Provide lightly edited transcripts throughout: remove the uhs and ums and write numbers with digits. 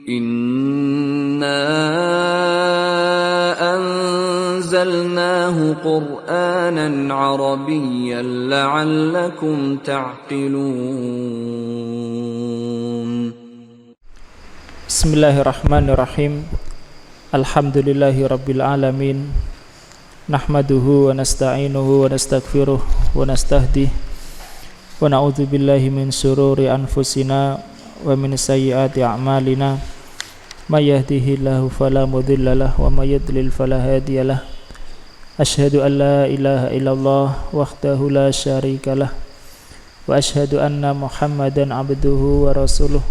Inna anzalnahu Qur'anan Arabiyyan la'allakum ta'qilun. Bismillahirrahmanirrahim. Alhamdulillahi rabbil alamin. Nahmaduhu wa nasta'inuhu wa nastaghfiruh wa nastahdih wa na'udzu billahi min syururi anfusina wa min sayyiati a'malina. May yahdihillahu fala mudhillalah wa may yudlil fala hadiyalah. Asyhadu an la ilaha illallah wahdahu la syarikalah wa asyhadu anna Muhammadan abduhu wa rasuluh.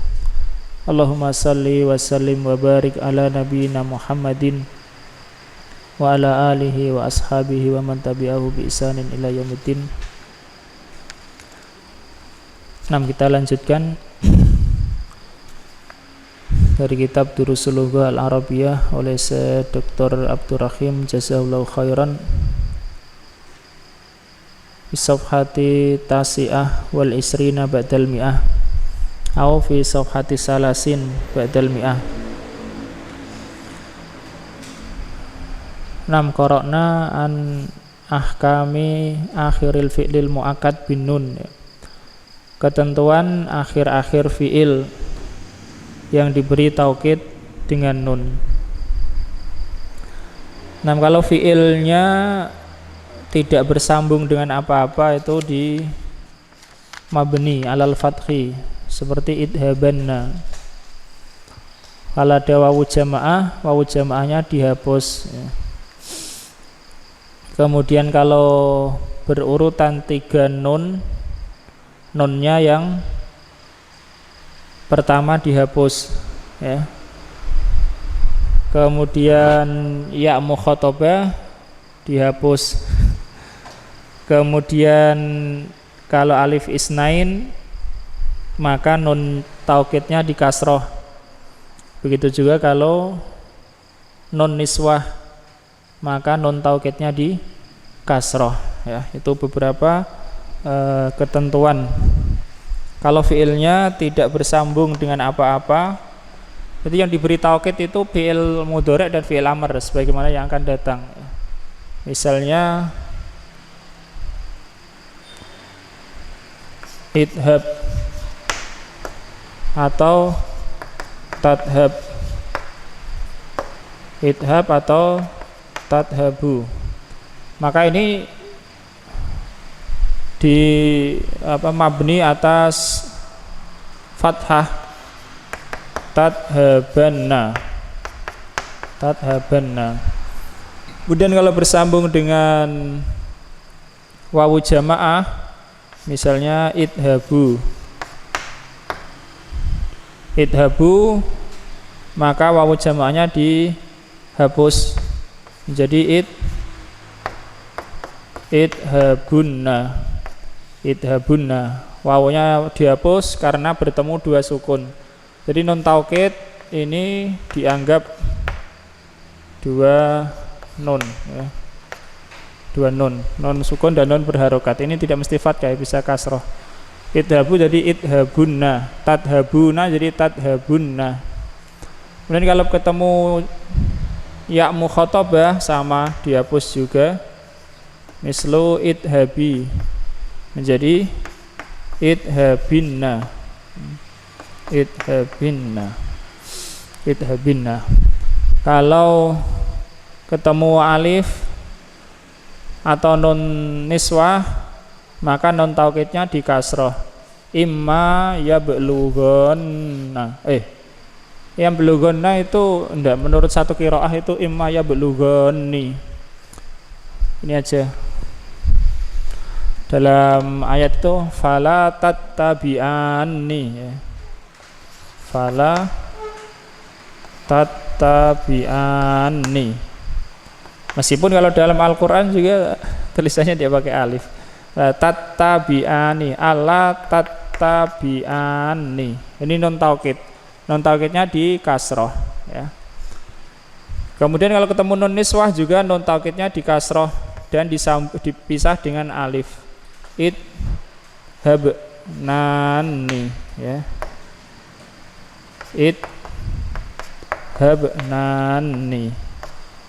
Allahumma salli wa sallim wa barik ala nabiyyina Muhammadin wa ala alihi wa ashabihi wa man tabi'ahu bi ihsanin ila yaumiddin. Kita lanjutkan dari kitab Durusul Lughah Al-Arabiyah oleh Syekh Dr. Abdurrahim Jazahullahu Khairan, fi safhati tasi'ah wal isrina ba'dal mi'ah atau fi safhati salasin ba'dal mi'ah. Qara'na an ahkami akhiril fi'lil mu'akkad bin nun, ketentuan akhir-akhir fi'il yang diberi taukid dengan nun. Kalau fi'ilnya tidak bersambung dengan apa-apa itu di mabni alal fathi, seperti idhabanna. Kalau ada wawu jamaahnya dihapus. Kemudian kalau berurutan 3 nunnya yang pertama dihapus, ya. Kemudian ya mukhatabah dihapus. Kemudian kalau alif isnain maka nun taukidnya di kasroh. Begitu juga kalau nun niswah maka nun taukidnya di kasroh, ya. Itu beberapa ketentuan. Kalau fiilnya tidak bersambung dengan apa-apa, jadi yang diberi taukid itu fiil mudhari' dan fiil amr sebagaimana yang akan datang. Misalnya idhab atau tadhab, idhab atau tadhabu, maka ini di mabni atas fathah tadhabanna. Kemudian kalau bersambung dengan wawu jamaah, misalnya idhabu, maka wawu jamaahnya dihapus menjadi idhabunna. Wawunya dihapus karena bertemu 2 sukun. Jadi nun taukid ini dianggap 2 nun, ya. 2 nun sukun dan nun berharokat. Ini tidak mesti fathah, bisa kasroh. Idhabu jadi idhabunna, tadhabuna jadi tadhabunna. Kemudian kalau ketemu ya mukhatabah sama dihapus juga, mislu idhabi menjadi idhabinna. Kalau ketemu alif atau nun niswah maka nun taukidnya di kasroh. Imma yablughanna. Yang belughanna itu enggak, menurut satu qiraah itu imma yablughani. Ini aja. Dalam ayat itu fala tattabi'anni, ya. Fala tattabi'anni. Meskipun kalau dalam Al-Qur'an juga tulisannya dia pakai alif. Tattabi'ani, alla tattabi'ani. Ini nun taukid. Nun taukidnya di kasroh, ya. Kemudian kalau ketemu nun niswah juga nun taukidnya di kasroh dan dipisah dengan alif. Idhabnani, ya. idhabnani.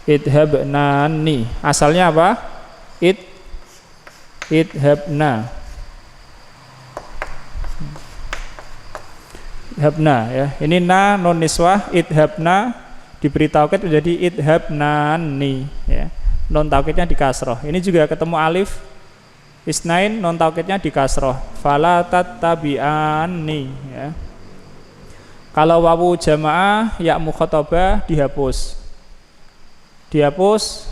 Idhabnani. Asalnya apa? Idhabna. Idhabna ya. Ini na nun niswah, idhabna diberi taukid menjadi idhabnani ya. Nun taukidnya di kasroh. Ini juga ketemu alif isnain, nun taukidnya di kasroh. Fala tattabi'ani ya. Kalau wawu jamaah ya mukhatabah dihapus. Dihapus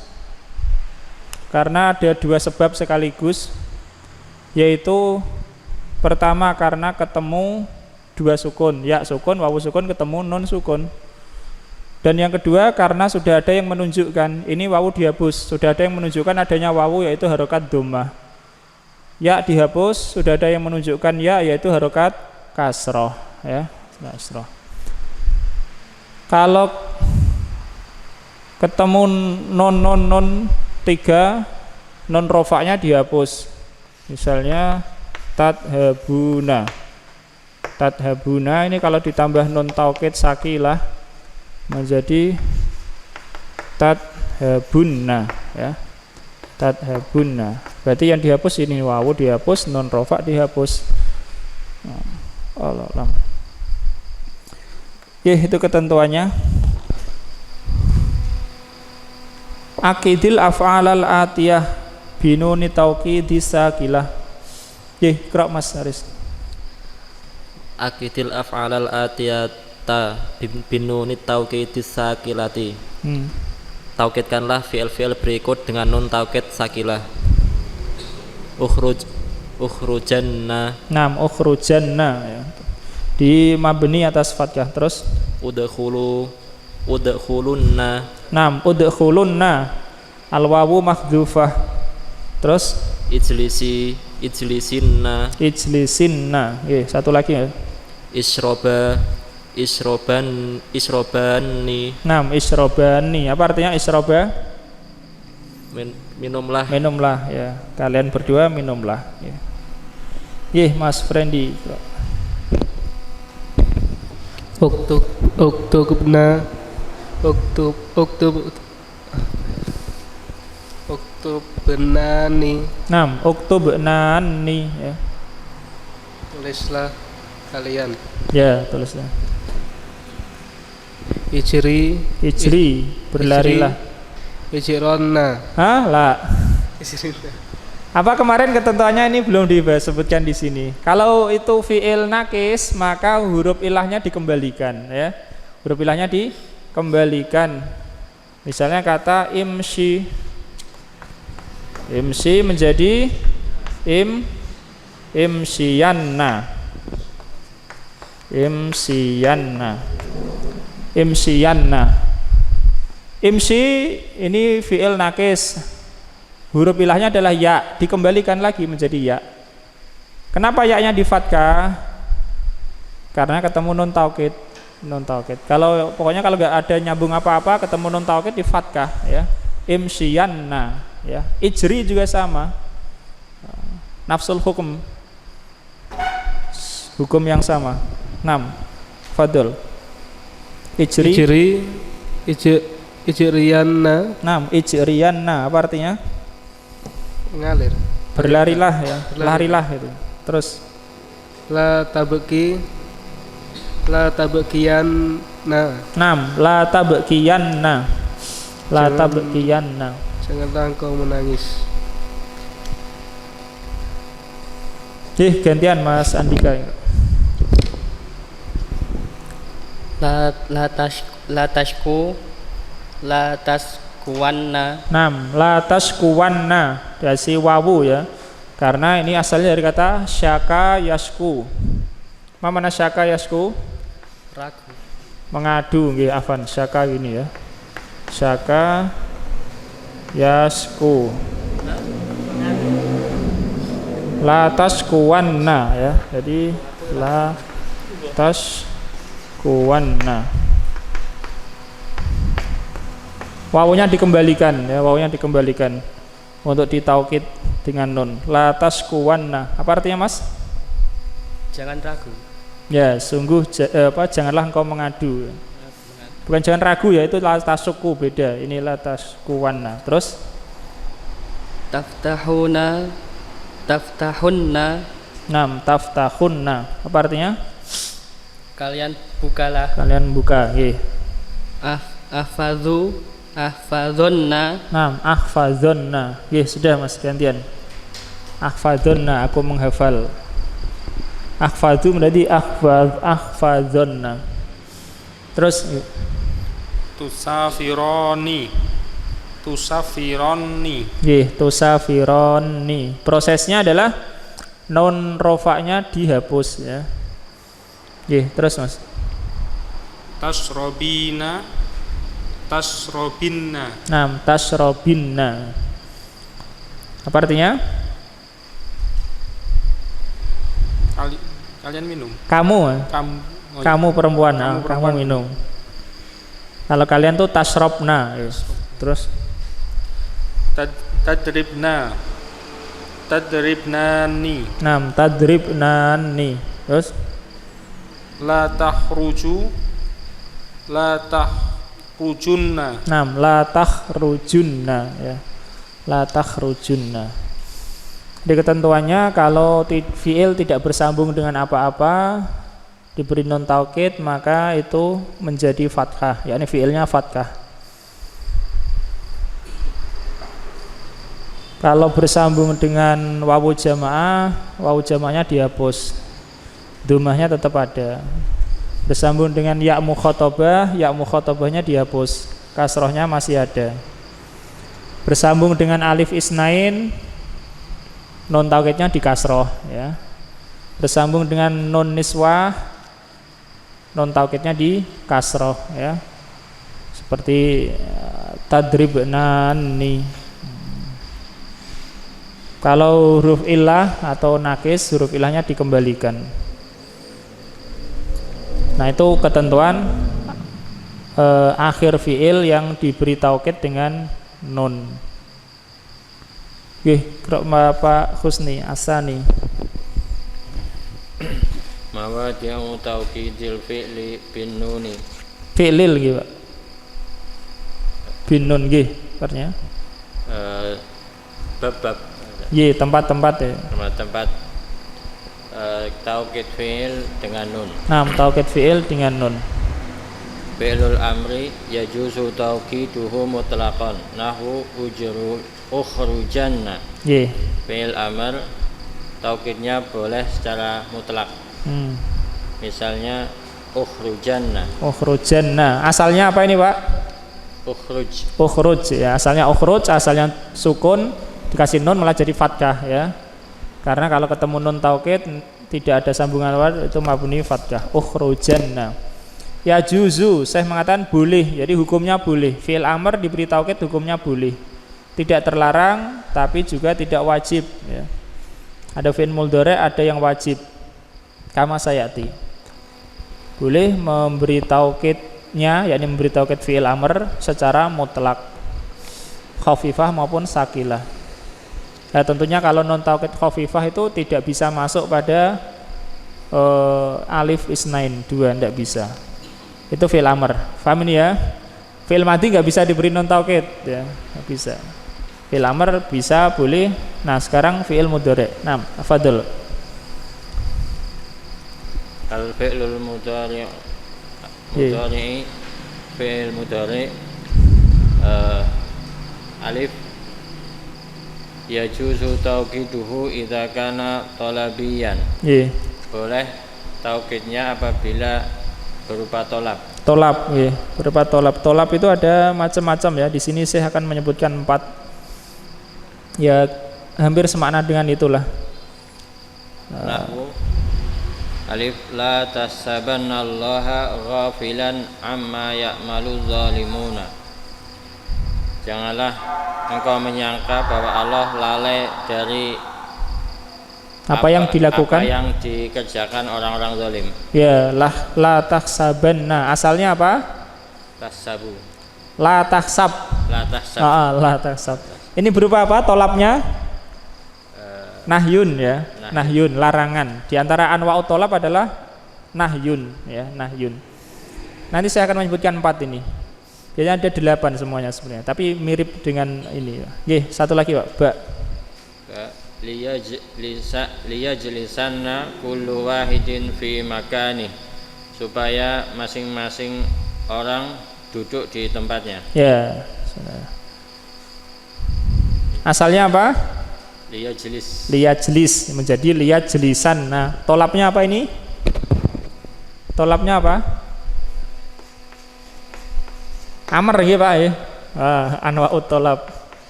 karena ada dua sebab sekaligus, yaitu pertama karena ketemu dua sukun, ya sukun, wawu sukun ketemu nun sukun. Dan yang kedua karena sudah ada yang menunjukkan, ini wawu dihapus, sudah ada yang menunjukkan adanya wawu yaitu harokat dhammah. Ya dihapus, sudah ada yang menunjukkan ya yaitu harokat kasroh ya, kasroh. Kalau ketemu non tiga, non rofaknya dihapus. Misalnya tadhabuna. Tadhabuna ini kalau ditambah non taukid sakilah menjadi tadhabunna ya. Tadhabunna. Berarti yang dihapus ini wawu dihapus, non rofak dihapus. Allah. Ya itu ketentuannya. Akidil af'alal atiyah binuni tauqidi sakilah. Qra Mas Haris. Akidil af'alal atiyata binuni tauqidi sakilati. Taukidkanlah fi'il-fi'il berikut dengan nun taukid sakilah. Ukhrujanna. Naam, ukhrujanna ya. Di mabni atas fathah. Terus udkhulunna. Naam, udkhulunna. Al-wawu mahdzufah. Terus ijlisinna. Nggih, satu lagi ya. Isrobani. Naam, isrobani. Apa artinya isroba? Minumlah. Minumlah ya. Kalian berdua minumlah ya. Nggih, Mas Frendi. Uktubna. Uktubnani. Naam, uktubnani ya. Tulislah kalian. Ya, tulislah. Ijri, berlarilah. Ijronna. Hah? La. Apa kemarin ketentuannya ini belum disebutkan di sini. Kalau itu fi'il nakis, maka huruf ilahnya dikembalikan ya. Huruf ilahnya dikembalikan. Misalnya kata imshi. Imshi menjadi imsiyanna. Imsi ini fi'il nakis, huruf ilahnya adalah ya, dikembalikan lagi menjadi ya. Kenapa ya-nya di fathah? Karena ketemu nun taukid. Kalau pokoknya kalau nggak ada nyambung apa-apa, ketemu nun taukid di fathah ya. Imsiyanna ya. Ijri juga sama. Nafsul hukum yang sama. 6. Fadl. Ijriyanna. Naam, ijriyanna apa artinya? Ngalir. Berlarilah ya, larilah itu. Terus la tabqiyanna. Naam, la tabqiyanna. Janganlah engkau menangis. Gantian Mas Andika. La taskuwanna. Naam, la taskuwanna dari wawu ya. Karena ini asalnya dari kata syaka yasku. Apa mana syaka yasku? Ragu. Mengadu nggih, afan syaka ini ya. Syaka yasku. La taskuwanna ya. Jadi la taskuwanna. Wawunya dikembalikan ya, untuk ditaukid dengan nun. La taskuwanna. Apa artinya Mas? Jangan ragu. Ya, sungguh janganlah engkau mengadu. Bukan jangan ragu ya, itu la tasukku beda. Ini la taskuwanna. Terus taftahuna taftahunna. Taftahunna. Apa artinya? Kalian bukalah. Kalian buka. Nggih. Ahfadzonna. Ahfadzonna. Nggih, sudah Mas, gantian. Ahfadzonna, aku menghafal. Ahfadzu berarti ahfadzonna. Terus tusafironi. Tusafironi. Prosesnya adalah non rofaknya dihapus ya. Terus Mas. Tasrobina. Tasrobinna. Apa artinya? Kalian minum. Kamu perempuan, kamu minum. Kalau kalian tuh tasrobna. Terus tadribnani. Tadribnani. Terus la takhrujunna. La takhrujunna ya. La takhrujunna. Di ketentuannya kalau fiil tidak bersambung dengan apa-apa diberi nun taukid maka itu menjadi fathah, yakni fiilnya fathah. Kalau bersambung dengan wawu jamaahnya dihapus, dhammahnya tetap ada. Bersambung dengan ya mukhatabahnya dihapus, kasrohnya masih ada. Bersambung dengan alif isnain, nun taukidnya di kasroh ya. Bersambung dengan nun niswah, nun taukidnya di kasroh ya. Seperti tadribnani. Kalau huruf illah atau nakis, huruf illahnya dikembalikan. Nah itu ketentuan akhir fiil yang diberi taukid dengan nun. Pak Husni Asani. Mawadi'u taukidil fi'li bin nuni. Fi'lil nggih, Pak. Bin nun nggih, artinya Bab. Nggih, tempat-tempat ya. Tempat taukid fi'il dengan nun. Taukid fi'il dengan nun. Fi'lul amri yajuzu tauqiduhu mutlaqan nahwu ukhrujanna. Fi'il amr taukidnya boleh secara mutlak. Misalnya ukhrujanna. Asalnya apa ini, Pak? Ukhruj ya, asalnya ukhruj, asalnya sukun dikasih nun malah jadi fathah ya. Karena kalau ketemu nun taukid tidak ada sambungan wad itu mabni fathah. Ukhrujanna. Ya juzu, saya mengatakan boleh, jadi hukumnya boleh. Fi'il amr diberi taukid hukumnya boleh, tidak terlarang tapi juga tidak wajib ya. Ada fi'il mudhari', ada yang wajib. Kama sayati, boleh memberi taukidnya, yakni memberi taukid fi'il amr secara mutlak, khafifah maupun sakilah. Nah tentunya kalau non taukid khafifah itu tidak bisa masuk pada alif isnain, dua, tidak bisa. Itu fi'il amr. Paham ini ya? Fi'il madhi nggak bisa diberi non taukid ya, nggak bisa. Fi'il amr bisa, boleh. Nah sekarang fi'il mudhari'. Fadl. Al fi'lul mudhari' fi'il mudhari' alif yajuzu tauqiduhu idza kana talabiyan. Boleh taukidnya apabila berupa tolab ya, berupa tolab itu ada macam-macam ya. Di sini saya akan menyebutkan 4 ya, hampir semakna dengan itulah. Nahwu alif la tasabannallaha ghafilan amma ya'malu zalimuna. Janganlah engkau menyangka bahwa Allah lalai dari apa yang dilakukan, apa yang dikerjakan orang-orang zalim. Ya, la tahsabanna. Asalnya apa? Tasabu. La tahsab. La tahsab. Ini berupa apa? Tolabnya? Nahyun ya. Nahyun, larangan. Di antara anwa'ut tolab adalah nahyun ya, nahyun. Nanti saya akan menyebutkan 4 ini. Biasanya ada 8 semuanya sebenarnya, tapi mirip dengan ini. Nggih, satu lagi Pak. Ba. Liyajlisanna kullu wahidin fi makani, supaya masing-masing orang duduk di tempatnya. Ya. Asalnya apa? Liyajlis menjadi liyajlisan. Nah, tolapnya apa ini? Tolapnya apa? Amr ya Pak ya. Anwa'ut tolap.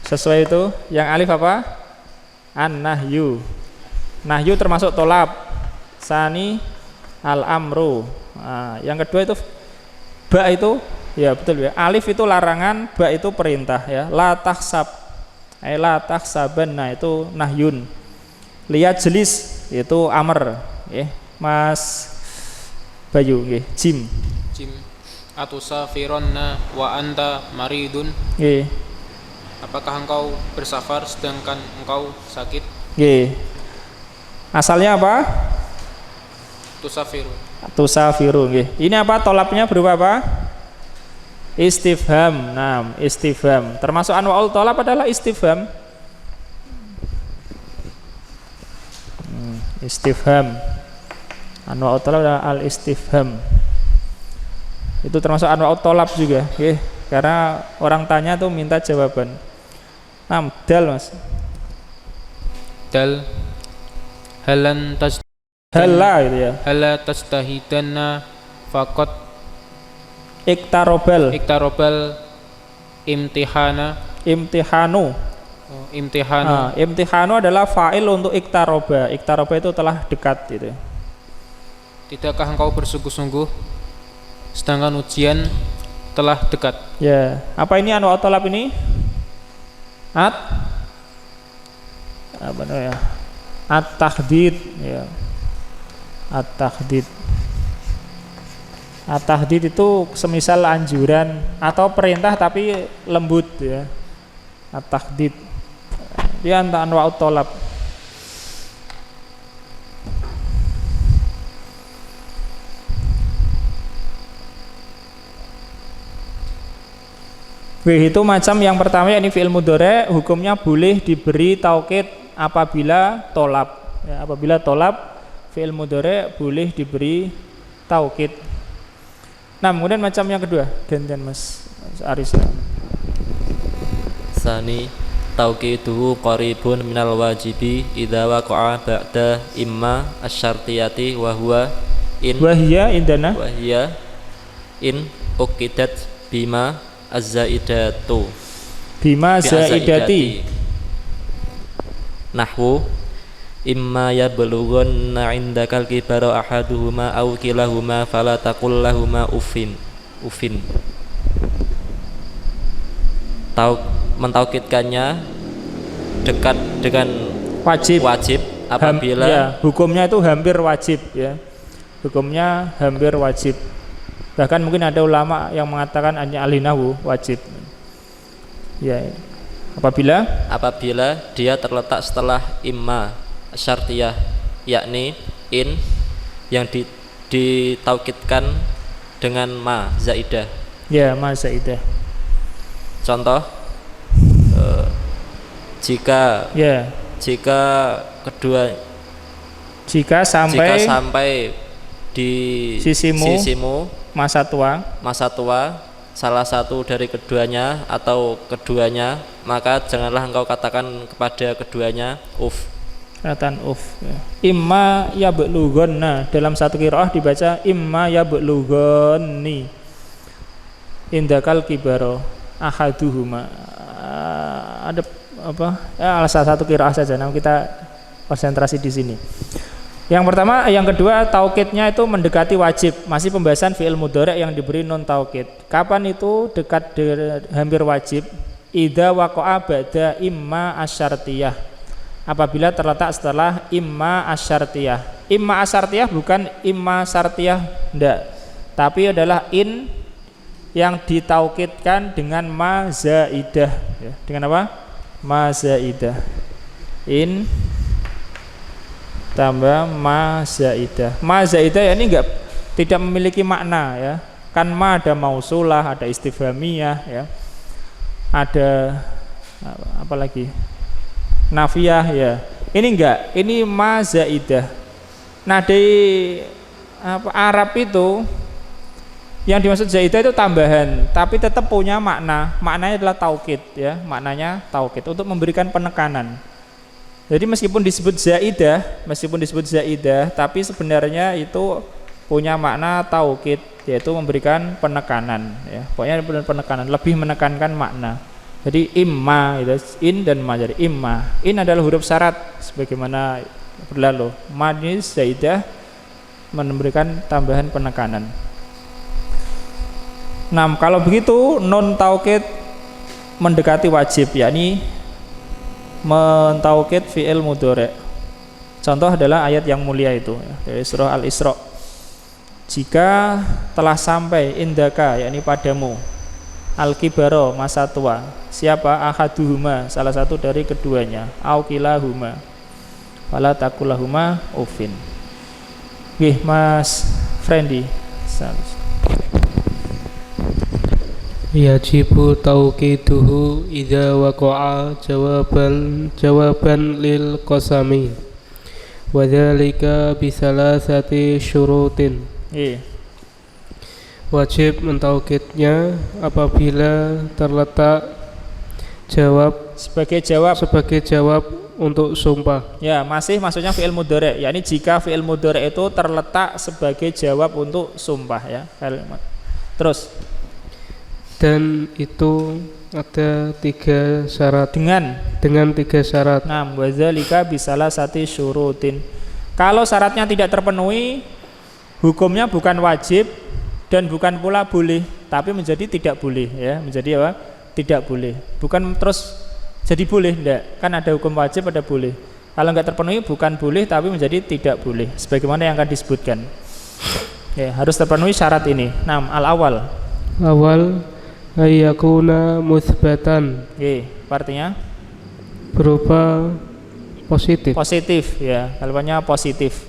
Sesuai itu. Yang alif apa? An-nahyu. Nahyu termasuk tolap. Sani al-amru. Yang kedua itu ba itu, ya betul ya. Alif itu larangan, ba itu perintah ya. La tahsab. La tahsabanna itu nahyun. Liyajlis itu amr. Mas Bayu nggih. Jim. Atusafironna wa anta maridun. Nggih. Apakah engkau bersafar sedangkan engkau sakit? Nggih. Asalnya apa? Tusafiru nggih. Ini apa tolapnya berupa apa? Istifham. Nah, istifham. Termasuk anwa'ul tolap adalah istifham. Istifham. Anwa'ul tolap adalah al-istifham. Itu termasuk anwa'ul tolap juga, nggih. Karena orang tanya tuh minta jawaban. Nah, dal Mas. Dal halan tas Hala gitu ya. hala tastahidanna faqat Iktarobal imtihana. Imtihanu. Imtihanu. Imtihanu adalah fa'il untuk iktaroba. Iktaroba itu telah dekat gitu. Tidakkah engkau bersungguh-sungguh sedangkan ujian telah dekat? Ya, apa ini anwa tolab ini? Apa namanya? At-tahdid ya. At-tahdid. At-tahdid itu semisal anjuran atau perintah tapi lembut ya. At-tahdid. Dia anwa tolab. Itu macam yang pertama yakni fi'il mudhari' hukumnya boleh diberi taukid apabila tolab ya, apabila tolab fi'il mudhari' boleh diberi taukid. Nah, kemudian macam yang kedua, gantian Mas Arisa. Sani tauqiduhu qaribun minal wajibi idza waqa'a ba'da imma asyartiyati wa huwa in wahya indana wahya in uqidat bima az-zaidatu bima zaidati nahwu imma yablughanna 'indakal kibara ahaduhuma aw kilahuma fala taqul lahumā uffin mentaukidkannya dekat dengan wajib apabila ya, hukumnya itu hampir wajib ya. Hukumnya hampir wajib. Bahkan mungkin ada ulama yang mengatakan hanya alinahu wajib. Ya. Apabila dia terletak setelah imma syartiyah yakni in yang ditaukidkan dengan ma zaidah. Ya, ma zaidah. Contoh jika sampai di sisimu masa tua salah satu dari keduanya atau keduanya, maka janganlah engkau katakan kepada keduanya katakan ya. Imma yablughanna, dalam satu qiraah dibaca imma yablughani indakal kibaro ahaduhuma. Ada apa? Ya, salah satu qiraah saja. Nah, kita konsentrasi di sini. Yang pertama, yang kedua taukidnya itu mendekati wajib. Masih pembahasan fi'il mudhari' yang diberi non taukid. Kapan itu dekat hampir wajib? Idza waqa'a ba'da imma asyartiyah. Apabila terletak setelah imma asyartiyah. Imma asyartiyah bukan imma syartiyah, enggak. Tapi adalah in yang ditaukidkan dengan ma zaidah ya. Dengan apa? Ma zaidah. In tambah ma zaidah. Ma zaidah ya ini tidak memiliki makna ya. Kan ma ada mausulah, ada istifhamiyah ya. Ada apa lagi? Nafiyah ya. Ini enggak, ini ma zaidah. Nah di Arab itu yang dimaksud zaidah itu tambahan, tapi tetap punya makna. Maknanya adalah taukid ya, maknanya taukid untuk memberikan penekanan. Jadi meskipun disebut zaidah, tapi sebenarnya itu punya makna taukid, yaitu memberikan penekanan ya. Pokoknya penekanan, lebih menekankan makna. Jadi imma itu in dan ma, jadi imma. In adalah huruf syarat sebagaimana berlalu. Ma ini zaidah memberikan tambahan penekanan. Nah, kalau begitu nun taukid mendekati wajib, yakni mentaukid fi'il mudhari'. Contoh adalah ayat yang mulia itu ya, dari surah Al-Isra. Jika telah sampai indaka, yakni padamu, al-kibaro, masa tua, siapa? Ahaduhuma, salah satu dari keduanya, au kilahuma, fala takulahuma ufin. Nggih, Mas Frendi. Yajibu tauqiduhu idza waqa'a jawaban lil qasami wa dzalika bi salasati syurutin. Wajib mentaukidnya apabila terletak jawab sebagai jawab untuk sumpah. Ya, masih maksudnya fi'il mudhari', yakni jika fi'il mudhari' itu terletak sebagai jawab untuk sumpah ya. Terus dan itu ada 3 syarat, dengan 3 syarat. Nah, wadzalika bisalah sati syurutin. Kalau syaratnya tidak terpenuhi, hukumnya bukan wajib dan bukan pula boleh, tapi menjadi tidak boleh ya, menjadi apa? Tidak boleh. Bukan terus jadi boleh, enggak. Kan ada hukum wajib, ada boleh. Kalau enggak terpenuhi bukan boleh tapi menjadi tidak boleh, sebagaimana yang akan disebutkan. Ya, harus terpenuhi syarat ini. Nah, al-awal ayyakuna mutsbatan. Artinya berupa positif ya, kalimatnya positif.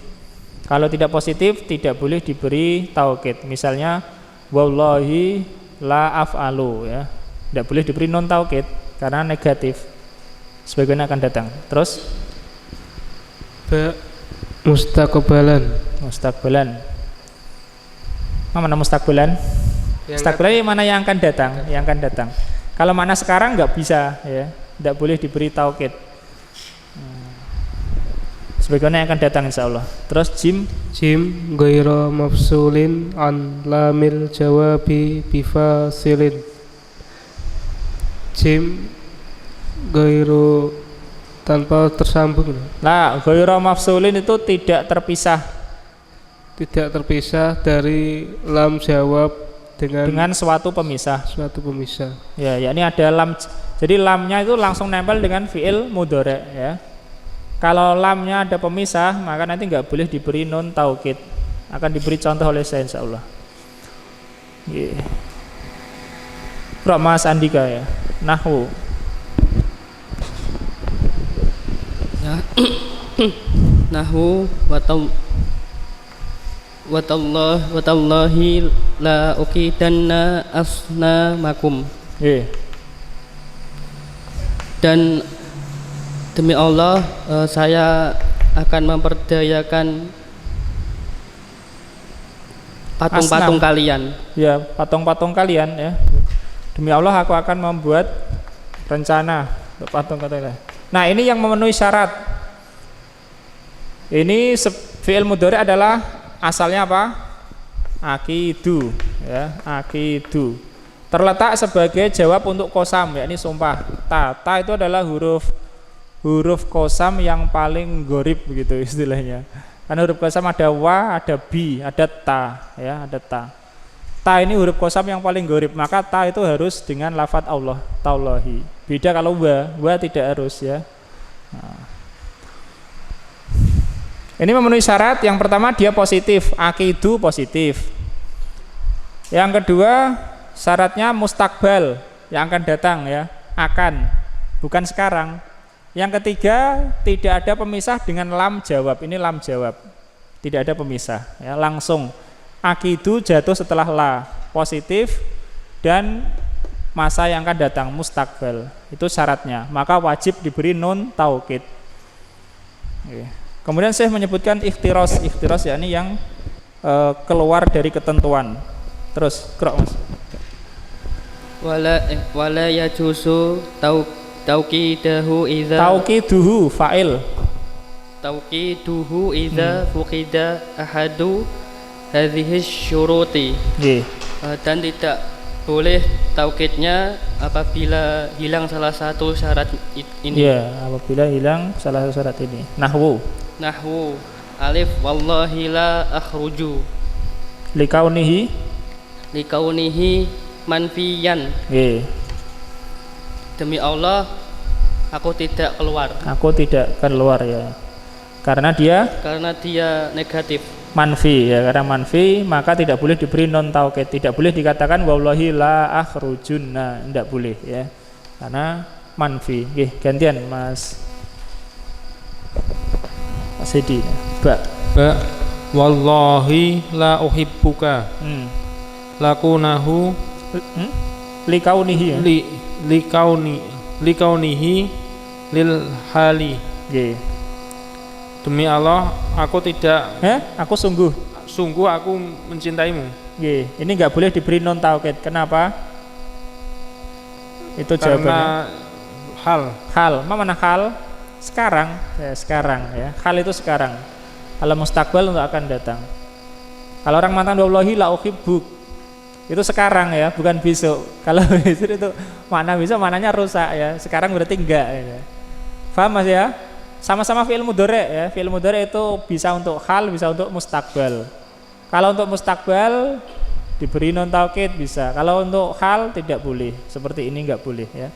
Kalau tidak positif tidak boleh diberi taukid. Misalnya wallahi la af'alu ya, tidak boleh diberi non taukid karena negatif, sebagaimana akan datang. Terus mustaqbalan. Mana mustaqbalan? Mustaqbalan mana yang akan datang? Yang akan datang. Kalau mana sekarang nggak bisa ya, tidak boleh diberi taukid. Sebagaimana yang akan datang insyaallah. Terus jim ghairu mafsulin an lamil jawabi bifasilin. Jim ghairu tanpa tersambung. Nah, ghairu mafsulin itu tidak terpisah dari lam jawab dengan suatu pemisah. Ya, yakni ada lam. Jadi lamnya itu langsung nempel dengan fi'il mudhari' ya. Kalau lamnya ada pemisah, maka nanti nggak boleh diberi nun taukid. Akan diberi contoh oleh saya insyaallah. Mas Andika ya. Nahwu. Ya. Nahwu watallahi la uqidanna asnamakum. Dan demi Allah saya akan memperdayakan patung-patung kalian. Ya, patung-patung kalian ya. Demi Allah aku akan membuat rencana untuk patung kalian. Nah, ini yang memenuhi syarat. Ini fi'il mudhari adalah asalnya apa? Akidu ya, akidu. Terletak sebagai jawab untuk qasam, yakni sumpah. Ta itu adalah huruf qasam yang paling gharib begitu istilahnya. Karena huruf qasam ada wa, ada bi, ada ta ya, ada ta. Ta ini huruf qasam yang paling gharib, maka ta itu harus dengan lafadz Allah, taulahi. Beda kalau wa tidak harus ya. Nah. Ini memenuhi syarat. Yang pertama dia positif, akidu positif. Yang kedua syaratnya mustakbal, yang akan datang ya, akan, bukan sekarang. Yang ketiga tidak ada pemisah dengan lam jawab. Ini lam jawab, tidak ada pemisah ya, langsung. Akidu jatuh setelah la, positif dan masa yang akan datang mustaqbal. Itu syaratnya. Maka wajib diberi nun taukid. Kemudian saya menyebutkan ikhtiros yakni yang keluar dari ketentuan. Terus Qra' Mas. Wala yajuzu tauqiduhu idza tauqiduhu fa'il tauqiduhu idza fuqida ahadu hadhihi syuruti. Dan tidak boleh taukidnya apabila hilang salah satu syarat ini. Apabila hilang salah satu syarat ini. Nahwu alif wallahi la akhruju likaunihi manfiyan. Demi Allah aku tidak keluar ya. Karena dia negatif. Manfi ya, karena manfi maka tidak boleh diberi non taukid, tidak boleh dikatakan wallahi la akhrujunna, tidak boleh ya. Karena manfi. Gantian Mas Sidi. Ba wallahi la uhibbuka. Lakunahu likaunihi likaunihi lil hali. Demi Allah aku tidak aku sungguh aku mencintaimu. Ini nggak boleh diberi non taukid. Kenapa? Itu jawabannya hal. Mana hal? Sekarang ya. Hal itu sekarang. Kalau mustaqbal untuk akan datang. Kalau orang mengatakan wallahi la uhibbuk, itu sekarang ya, bukan besok. Kalau besok itu makna besok maknanya rusak ya. Sekarang berarti enggak ya. Paham Mas ya? Sama-sama fi'il mudhari ya. Fi'il mudhari itu bisa untuk hal, bisa untuk mustaqbal. Kalau untuk mustaqbal diberi non taukid bisa. Kalau untuk hal tidak boleh. Seperti ini enggak boleh ya.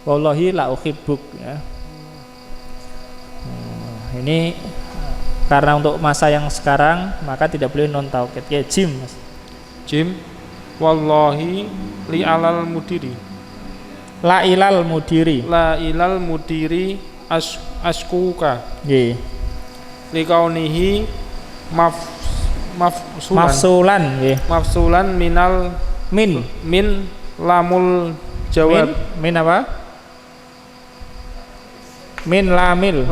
Wallahi la uhibbuk ya. Ini karena untuk masa yang sekarang maka tidak boleh non taukid. Ya jim Mas. Jim wallahi li alal mudiri. La ilal mudiri askuka. Likaunihi mafsulan minal min lamul jawab. Min apa? Min lamil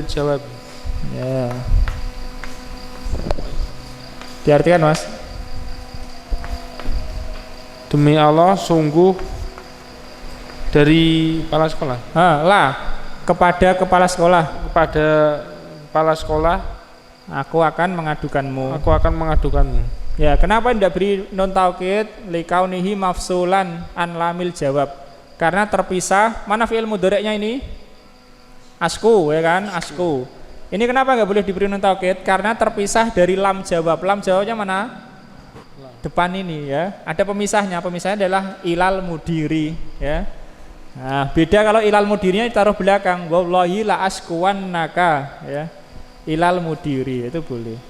jawab. Ya. Diartikan Mas. Demi Allah sungguh dari kepala sekolah. Kepada kepala sekolah aku akan mengadukanmu. Ya, kenapa tidak beri non taukid? Likaunihi mafsulan an lamil jawab. Karena terpisah. Mana fi'il mudhari'nya ini? Asku ya kan? Asku. Ini kenapa nggak boleh diberi non taukid? Karena terpisah dari lam jawab. Lam jawabnya mana? Depan ini ya. Ada pemisahnya. Pemisahnya adalah ilal mudiri ya. Nah, beda kalau ilal mudirinya ditaruh belakang. Wallahi la askuwannaka ya. Ilal mudiri itu boleh.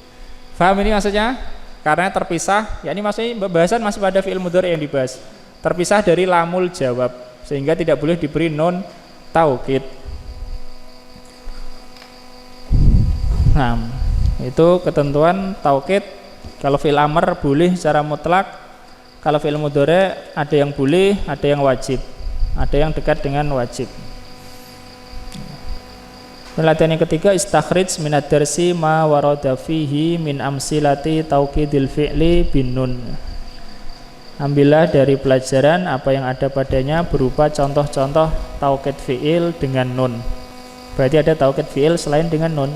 Paham ini maksudnya? Karena terpisah, ya ini maksudnya pembahasan masih pada fi'il mudhari yang dibahas. Terpisah dari lamul jawab sehingga tidak boleh diberi non taukid. Nah, itu ketentuan taukid. Kalau fi'il amr boleh secara mutlak. Kalau fi'il mudhari ada yang boleh, ada yang wajib. Ada yang dekat dengan wajib. Latihan yang ketiga, istakhrij minad darsi ma warada fihi min amsilati taukidil fi'li bin nun. Ambillah dari pelajaran apa yang ada padanya berupa contoh-contoh taukid fi'il dengan nun. Berarti ada taukid fi'il selain dengan nun.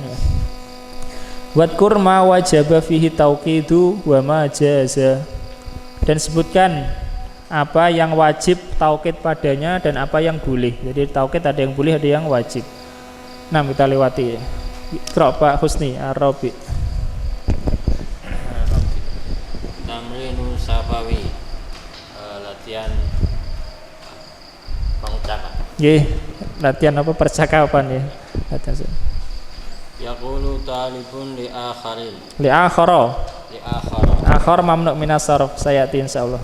Wadkur ma wajaba fihi taukidu wa ma jaza. Dan sebutkan apa yang wajib taukid padanya dan apa yang boleh. Jadi taukid ada yang boleh, ada yang wajib. Nah, kita lewati. Qra' Pak Husni Ar-Rabi. Tamrinu Safawi. Latihan pengucapan. Latihan apa percakapan ya. Latihan. Yaqulu talibun li akharin. Li akhara. Akhar mamnu minas sarf. Sayati insyaallah.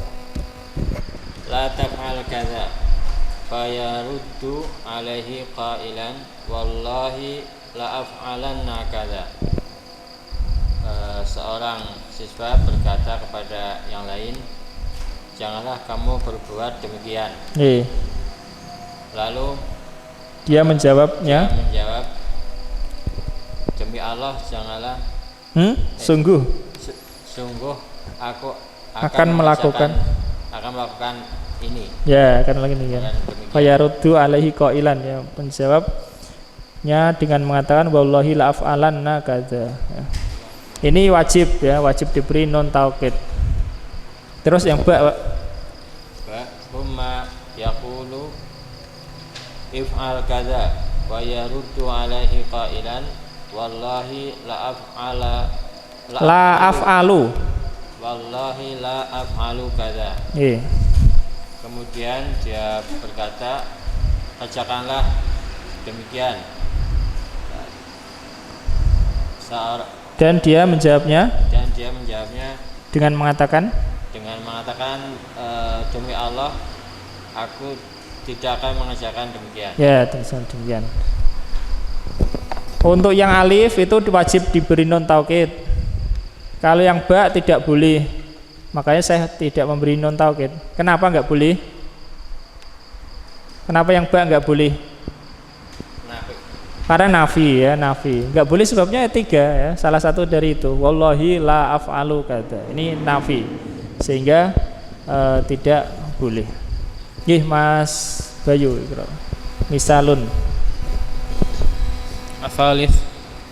La taf'al kadza. Fayaruddu alaihi qailan wallahi la af'alanna kadza. seorang siswa berkata kepada yang lain, janganlah kamu berbuat demikian. Lalu dia menjawabnya, demi Allah janganlah. Sungguh aku akan melakukan ini. Ya, akan lagi ini ya. Fayaruddu alaihi qailan, ya, menjawabnya dengan mengatakan wallahi la af'alanna kadza. Ya. Ini wajib ya, wajib diberi non taukid. Terus yang ba humma yaqulu if'al kadza wa yaruddu alaihi qailan wallahi la af'alu wallahi la af'alu kadza. Kemudian dia berkata, kerjakanlah demikian. Dan dia menjawabnya dengan mengatakan demi Allah aku tidak akan mengerjakan demikian. Ya, demikian. Untuk yang alif itu wajib diberi non taukid. Kalau yang ba tidak boleh. Makanya saya tidak memberi non taukid. Kenapa enggak boleh? Kenapa yang ba enggak boleh? Karena nafi ya, nafi. Enggak boleh sebabnya tiga ya. Salah satu dari itu, wallahi la af'alu kata. Ini nafi. Sehingga tidak boleh. Mas Bayu, misalun. Asalif.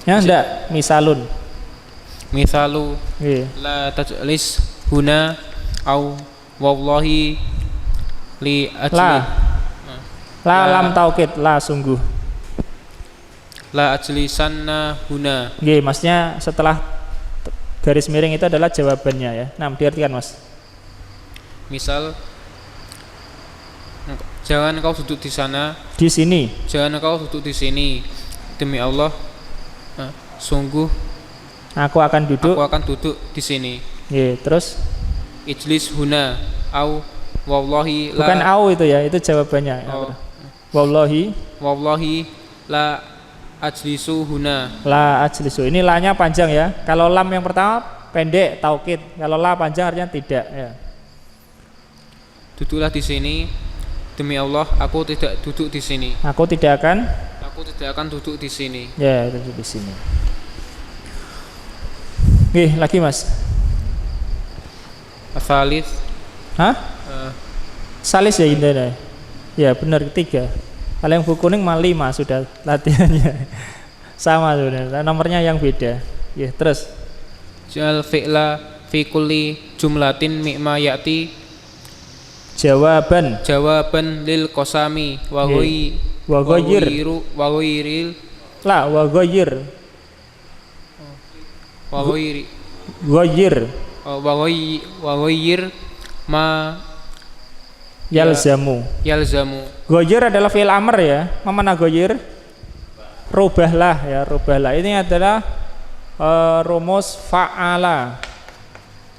Ya enggak, misalun. Misalu la tajlis huna au wallahi li ajli. La lam taukid, la sungguh. La ajlisanna huna. Maksudnya setelah garis miring itu adalah jawabannya ya. Nah, diartikan Mas. Misal, jangan kau duduk di sana. Di sini. Jangan kau duduk di sini. Demi Allah, sungguh aku akan duduk di sini. Terus ijlis huna au wallahi la. Bukan au itu ya, itu jawabannya. Wallahi la ajlisu huna. La ajlisu. Ini la-nya panjang ya. Kalau lam yang pertama pendek taukid. Kalau la panjang artinya tidak ya. Duduklah di sini. Demi Allah, aku tidak duduk di sini. Aku tidak akan duduk di sini. Ya, duduk di sini. Lagi Mas. Salis. Salis ya Indah. Ya benar, ketiga. Kalau yang buku kuning mah 5 sudah latihannya. Sama sudah. Nomornya yang beda. Terus. Jal fi'la fi kulli jumlatin mimma ya'ti. Jawaban lil qasami wa ghayril ma yalzamu. Ghayyir adalah fi'il amr ya. Mana ghayyir? Rubahlah ya, rubahlah. Ini adalah rumus fa'ala.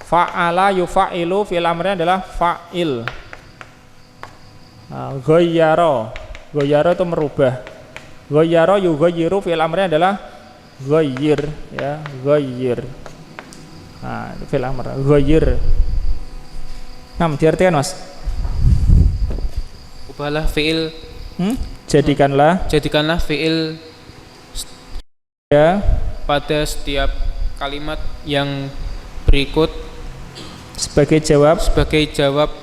Fa'ala yufa'ilu, fi'il amrnya adalah fa'il. Ghayyara itu merubah. Ghayyara yughayyiru, fi'il amrnya adalah ghayyir ya, ghayyir. Itu fi'il amr, ghayyir. Diartikan Mas. Ubahlah fi'il. Jadikanlah fi'il ya pada setiap kalimat yang berikut sebagai jawab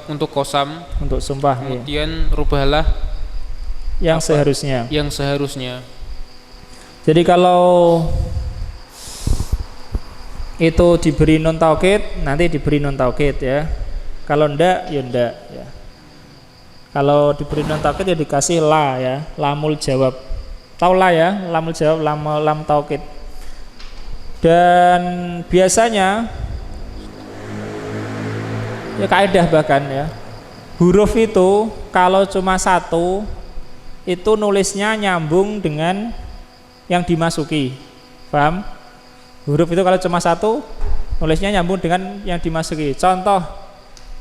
untuk qasam, untuk sumpah. Kemudian rubahlah yang seharusnya. Jadi kalau itu diberi non taukid, nanti diberi non taukid ya. Kalau ndak ya ndak ya. Kalau diberi non taukid ya dikasih la ya, lamul jawab. Tahu la ya, lamul jawab, lam taukid. Dan biasanya ya kaidah bahkan ya, huruf itu kalau cuma satu itu nulisnya nyambung dengan yang dimasuki. Paham? Huruf itu kalau cuma satu nulisnya nyambung dengan yang dimasuki. Contoh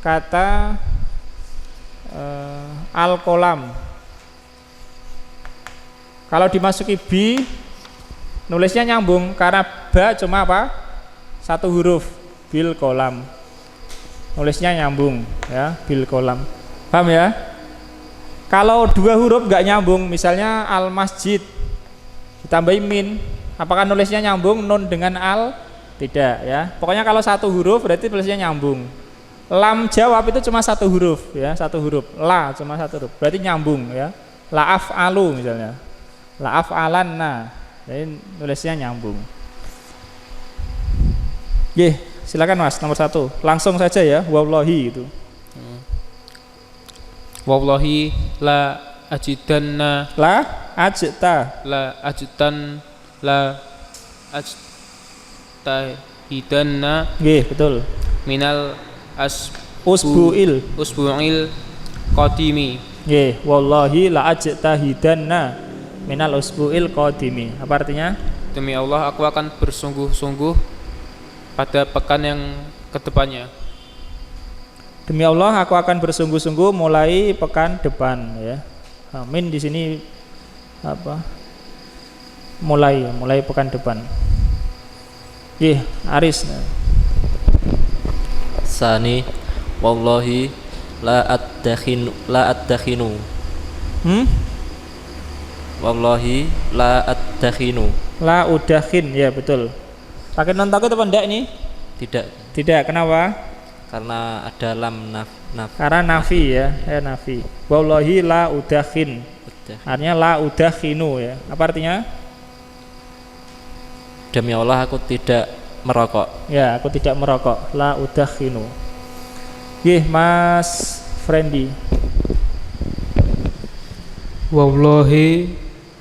kata al-qalam. Kalau dimasuki bi nulisnya nyambung karena ba cuma apa? satu huruf bil kolam. Nulisnya nyambung ya, bil kolam. Paham ya? Kalau dua huruf nggak nyambung, misalnya al masjid ditambahin min, apakah nulisnya nyambung nun dengan al? Tidak ya. Pokoknya kalau satu huruf berarti tulisnya nyambung. Lam jawab itu cuma satu huruf ya, satu huruf. La cuma satu huruf, berarti nyambung ya. La af'alu misalnya. La af'alanna. Jadi nulisnya nyambung. Silakan Mas, nomor 1. Langsung saja ya, wallahi itu. Wallahi la ajidanna La ajta. la ajidan la ajtahidanna Betul. minal Usbu'il qadimi. Wallahi la ajtahidanna minal usbu'il qadimi. Apa artinya? Demi Allah aku akan bersungguh-sungguh pada pekan yang kedepannya. Demi Allah aku akan bersungguh-sungguh mulai pekan depan ya. Amin di sini apa? Mulai pekan depan. Aris. Sani wallahi la addakhinu. Wallahi la addakhinu. La udakhin ya betul. Pakai non taukid apa enggak ini? Tidak. Kenapa? Karena ada lam Karena nafi ya, nafi. Wallahi la udakhin. Artinya la udakhinu ya. Apa artinya? Demi Allah aku tidak merokok. Ya, aku tidak merokok. La udakhinu. Mas Friendly. Wallahi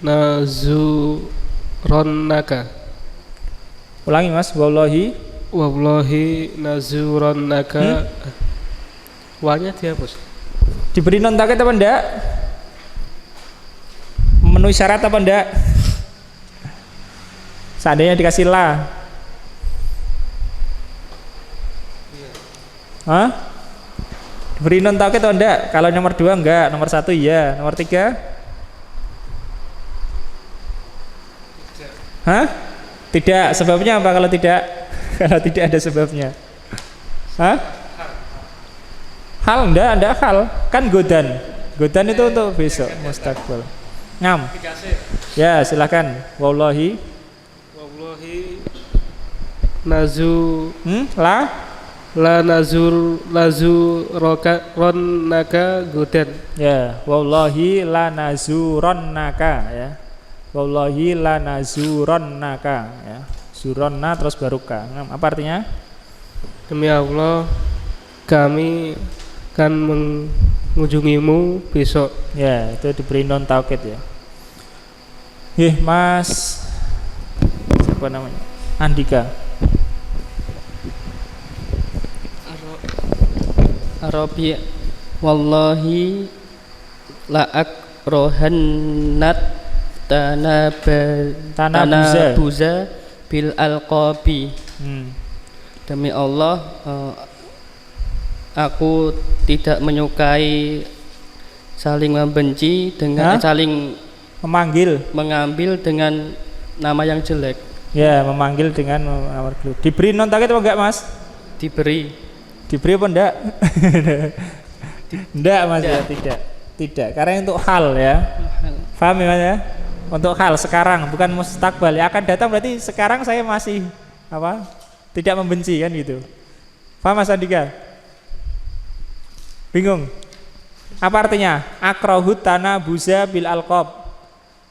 nazurannaka. Ulangi Mas, wallahi nazurannaka. Wanya dihapus. Diberi non taukid apa enggak? Memenuhi syarat apa enggak? Seandainya dikasih la. Diberi non taukid atau enggak? Kalau nomor 2 enggak, nomor 1 iya, nomor 3? Tidak. Sebabnya apa kalau tidak? Kalau tidak ada sebabnya. Hal enggak hal. Kan godan. Godan itu untuk besok mustaqbal. Ngam. Ya, silakan. Wallahi la nazurannaka godan. Ya, wallahi la nazurannaka ya. Wallahi la nazurannaka ya. Zuronna terus baru ka. Apa artinya? Demi Allah kami akan mengunjungimu besok. Ya, itu diberi non taukid ya. Mas siapa namanya? Andika. Arabi wallahi la akrohannat tanabuza bil alqabi. Demi Allah aku tidak menyukai saling membenci dengan saling mengambil dengan nama yang jelek. Ya, memanggil dengan nama jelek. Diberi non taukid apa enggak Mas? Diberi apa enggak? Enggak Mas ya, tidak. Karena untuk hal ya. Paham ya Mas ya? Untuk hal sekarang bukan mustaqbal. Ya akan datang berarti sekarang saya masih tidak membenci kan gitu. Paham Mas Andika? Bingung? Apa artinya? Akrahut tanabuza bil alqab.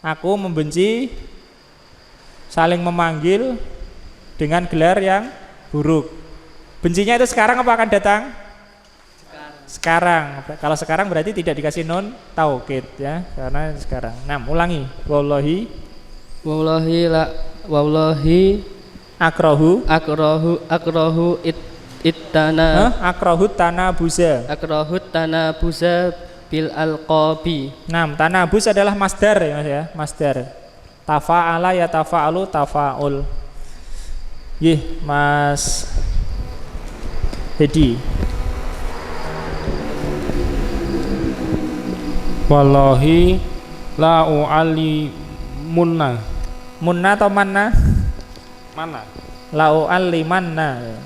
Aku membenci saling memanggil dengan gelar yang buruk. Bencinya itu sekarang apa akan datang? Sekarang. Kalau sekarang berarti tidak dikasih non taukid ya, karena sekarang. Ulangi. Wallahi akrahu tanabuza bil alqabi. Tanabuz adalah masdar ya Mas ya, masdar. Tafa'ala ya tafa'alu tafa'ul. Mas Hedi. Wallahi la u'ali munna. Munna atau manna? Mana? La'u'allimanna.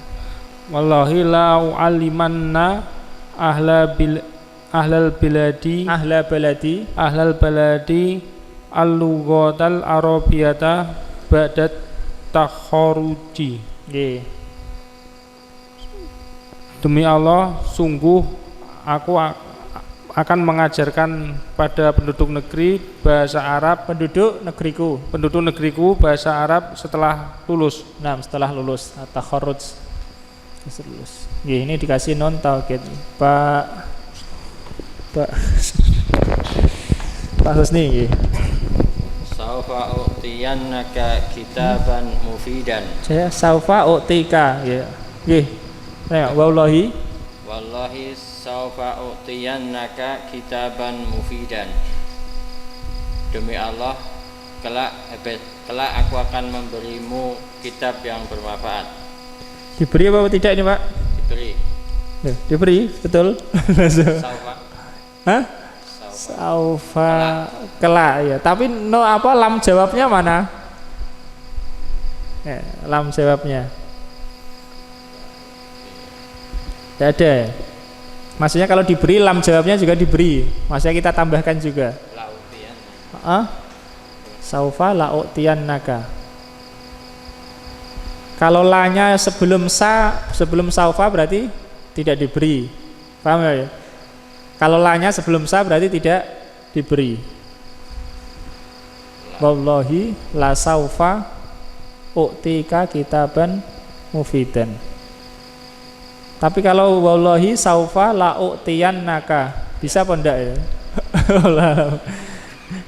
Wallahi la'u'allimanna ahlal baladi al-lughatal arabiyata ba'dat takharuji. Nggih. Demi Allah, sungguh aku akan mengajarkan pada penduduk negeri bahasa Arab, penduduk negeriku bahasa Arab setelah lulus. Nah, setelah lulus, takharuj. Lulus. Nggih, ini dikasih non taukid. Pak Husni nggih. Saufa u'tiyannaka kitaban mufidan. Saya saufa u'tika ya. Nggih. Nah, wallahi saufa u'tiyannaka kitaban mufidan. Demi Allah, kelak aku akan memberimu kitab yang bermanfaat. Diberi apa tidak ini, Pak? Diberi. Diberi, betul. Saufa. Hah? Saufa kelak ya. Tapi no apa lam jawabnya mana? Lam jawabnya. Tidak ada ya? Maksudnya kalau diberi lam jawabnya juga diberi. Maksudnya kita tambahkan juga. Saufa la'u'tiyannaka. Kalau lanya sebelum saufa berarti tidak diberi. Paham ya? Kalau lanya sebelum sa berarti tidak diberi. Wallahi la saufa u'tika kitaban mufidan. Tapi kalau wallahi saufa la u'tiyannaka, bisa apa enggak ya?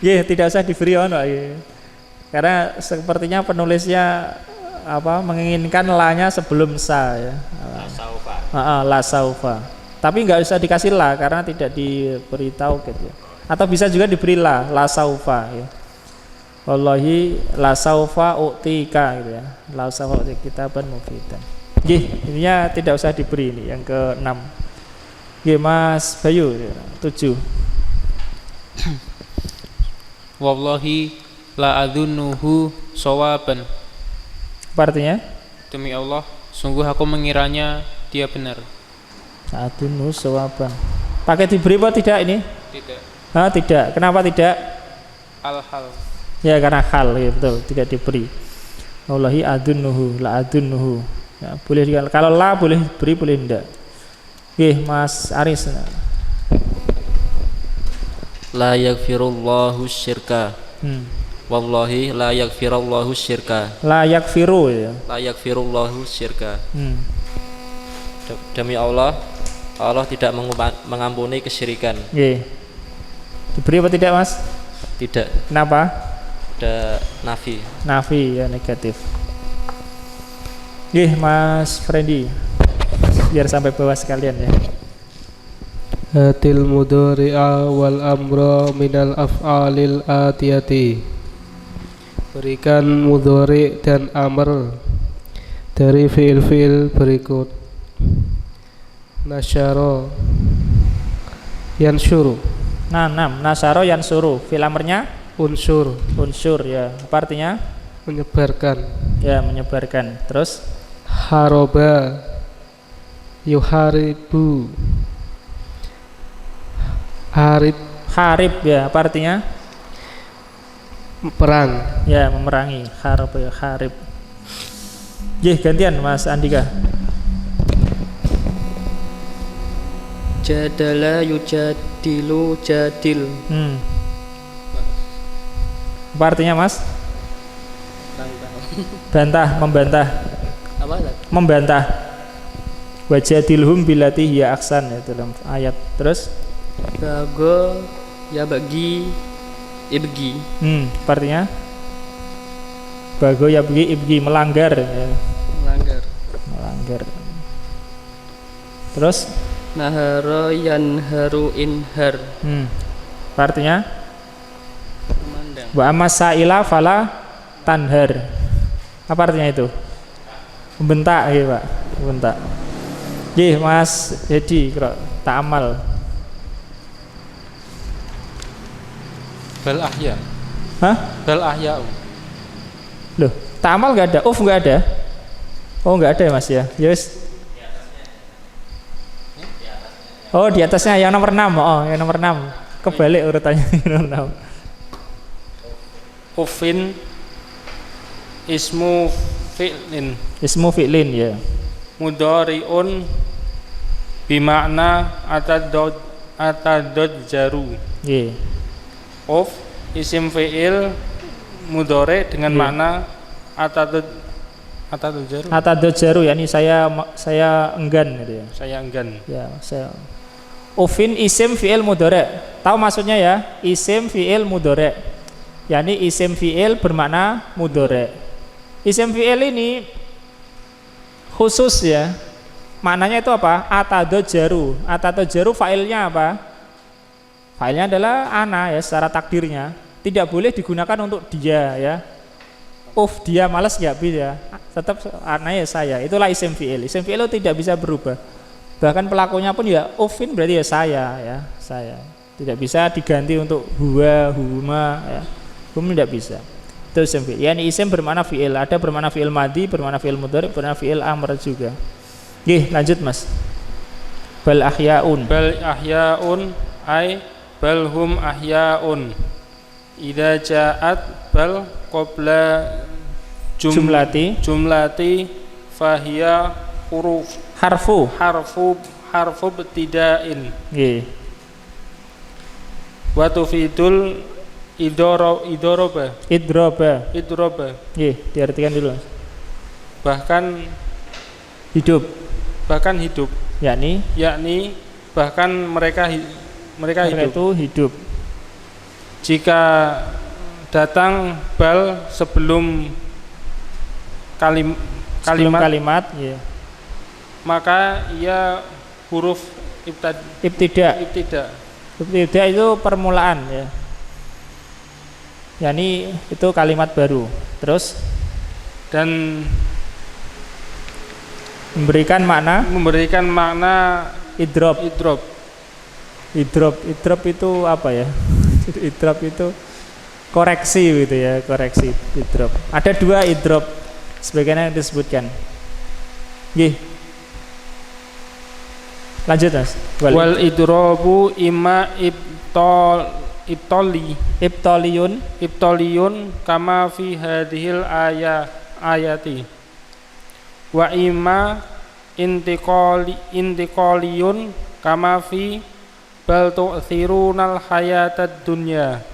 Ya, tidak usah diberi ono ya. Karena sepertinya penulisnya menginginkan lanya sebelum sa ya. La saufa. La saufa. Tapi nggak usah dikasih la karena tidak diberitahu gitu ya. Atau bisa juga diberi la saufa ya. Wallahi la saufa u'tika gitu ya. La saufa u'tika kitaban mufidan. Nggih, ininya tidak usah diberi ini yang ke-6. Nggih, Mas Bayu 7. Wallahi la adzunuhu sawaban. Apa artinya? Demi Allah, sungguh aku mengiranya dia benar. Adunu sawaban. Pakai diberi apa tidak ini? Tidak. Tidak. Kenapa tidak? Al-hal. Ya karena hal ya, betul, tidak diberi. Wallahi adunuhu, la adunuhu. Ya, boleh kalau la boleh beri, boleh tidak. Mas Aris. La yaghfirullahu syirka. Wallahi la yaghfirullahu syirka. La yaghfiru ya. La yaghfirullahu syirka. Demi Allah, Allah tidak mengampuni kesyirikan. Diberi apa tidak, Mas? Tidak. Kenapa? Ada nafi. Nafi ya, negatif. Mas Freddy, biar sampai bawah sekalian ya. Hatil mudhari'a wal amra minal af'alil atiyati. Berikan mudhari dan amr dari fiil-fiil berikut. Nasyara yansyuru. Nasyara yansuru. Fi'il amrnya unsur ya. Apa artinya? Menyebarkan. Ya, menyebarkan. Terus haroba yuharibu. Harib ya. Apa artinya? Perang. Ya, memerangi. Harib. Gantian Mas Andika. Jadala yujadilu jadil. Apa artinya, Mas? Membantah. Apa? Membantah. Wajadilhum billati hiya ahsan ya, dalam ayat. Terus bago ya bagi ibgi. Apa artinya? Bago ya bagi ibgi, melanggar ya. Melanggar. Terus nahara yanharu inhar. Apa artinya? Wa amasaila fala tanhar. Apa artinya itu? Membentak ya, Pak. Membentak. Mas Dedi tak amal. Bal ahya. Hah? Bal ahya'u. Loh, tak amal enggak ada, enggak ada. Oh, enggak ada ya Mas ya. Yes. Oh, di atasnya yang nomor 6. Oh, yang nomor 6. Kebalik urutannya nomor 6. Ufin ismu fi'lin. Ismu fi'lin ya. Mudhari'un bimakna atadod jaru. Nggih. Uf isim fi'il mudhari dengan makna atadod jaru. Atadod jaru yakni saya enggan gitu ya. Saya enggan. Ya, saya. Ufin isim fi'il mudhari. Tahu maksudnya ya? Isim fi'il mudhari. yakni isim fi'il bermakna mudhari. Isim fi'il ini khusus ya. Maknanya itu apa? Atadjaru. Atadjaru fa'ilnya apa? Fa'ilnya adalah ana ya, secara takdirnya. Tidak boleh digunakan untuk dia ya. Dia malas nggak bisa. Tetap anaknya saya. Itulah isim fi'il. Isim fi'il itu tidak bisa berubah. Bahkan pelakunya pun ya ufin berarti ya saya. Tidak bisa diganti untuk huwa, huma ya. Hum tidak bisa. Itu isim fi'il. Yani isim bermakna fi'il. Ada bermakna fi'il madhi, bermakna fi'il mudhari, bermakna fi'il amr juga. Nggih, lanjut Mas. Bal ahyaun. Bal ahyaun ay bal hum ahyaun. Idza ja'at bal qabla jumlati fahiya huruf harfu ibtida'in. Nggih. Wa tufidul idroba. Nggih, diartikan dulu. Bahkan hidup. Yakni bahkan mereka itu hidup. Jika datang bal sebelum kalimat ya. Maka ia huruf ibtida itu permulaan ya. Yani itu kalimat baru. Terus dan memberikan makna idrob itu apa ya? Idrob itu koreksi gitu ya, koreksi idrob. Ada dua idrob sebagaimana yang disebutkan. Nggih. Lanjut Mas. Wal idrobu imma ibtaliyun kama fi hadhil ayati wa imma intiqaliyun kama fi bal tu'thirunal hayatad dunya.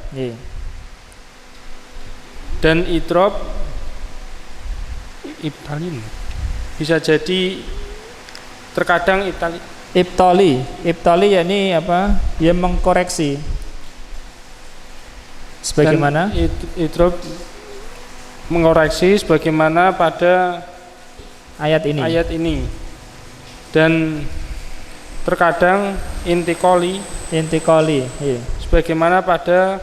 Dan idrob ibtalin bisa jadi terkadang ibtali yakni apa? Dia mengkoreksi. Sebagaimana idrob mengoreksi sebagaimana pada ayat ini. Dan terkadang intikoli iya. Sebagaimana pada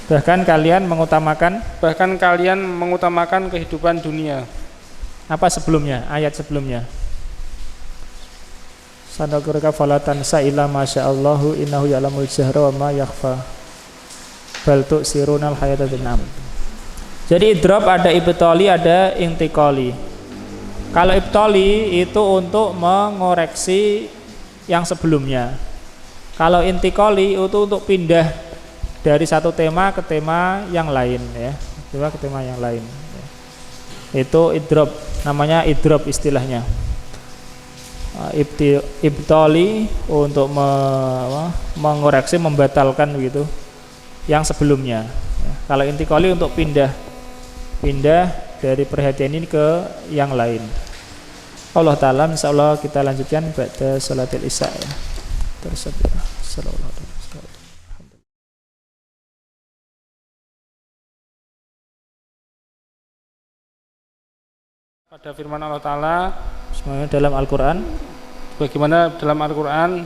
bahkan kalian mengutamakan kehidupan dunia. Apa sebelumnya? Ayat sebelumnya. Sanakurka falatan sa'ila masyaallahu innahu ya'lamul jahra wa ma yakhfa. Bal tu'sirunal hayatad dunya. Jadi idrob ada ibtali, ada intikali. Kalau ibtali itu untuk mengoreksi yang sebelumnya. Kalau intikali itu untuk pindah dari satu tema ke tema yang lain ya. Ke tema yang lain. Itu idrob, namanya idrob istilahnya. Ibtali untuk mengoreksi, membatalkan begitu yang sebelumnya. Kalau intikali untuk pindah dari perhatian ini ke yang lain. Allah Ta'ala, insyaallah kita lanjutkan pada salatil isya ya. Tersebut. Sallallahu alaihi wasallam. Pada firman Allah Ta'ala dalam Al-Quran, bagaimana dalam Al-Quran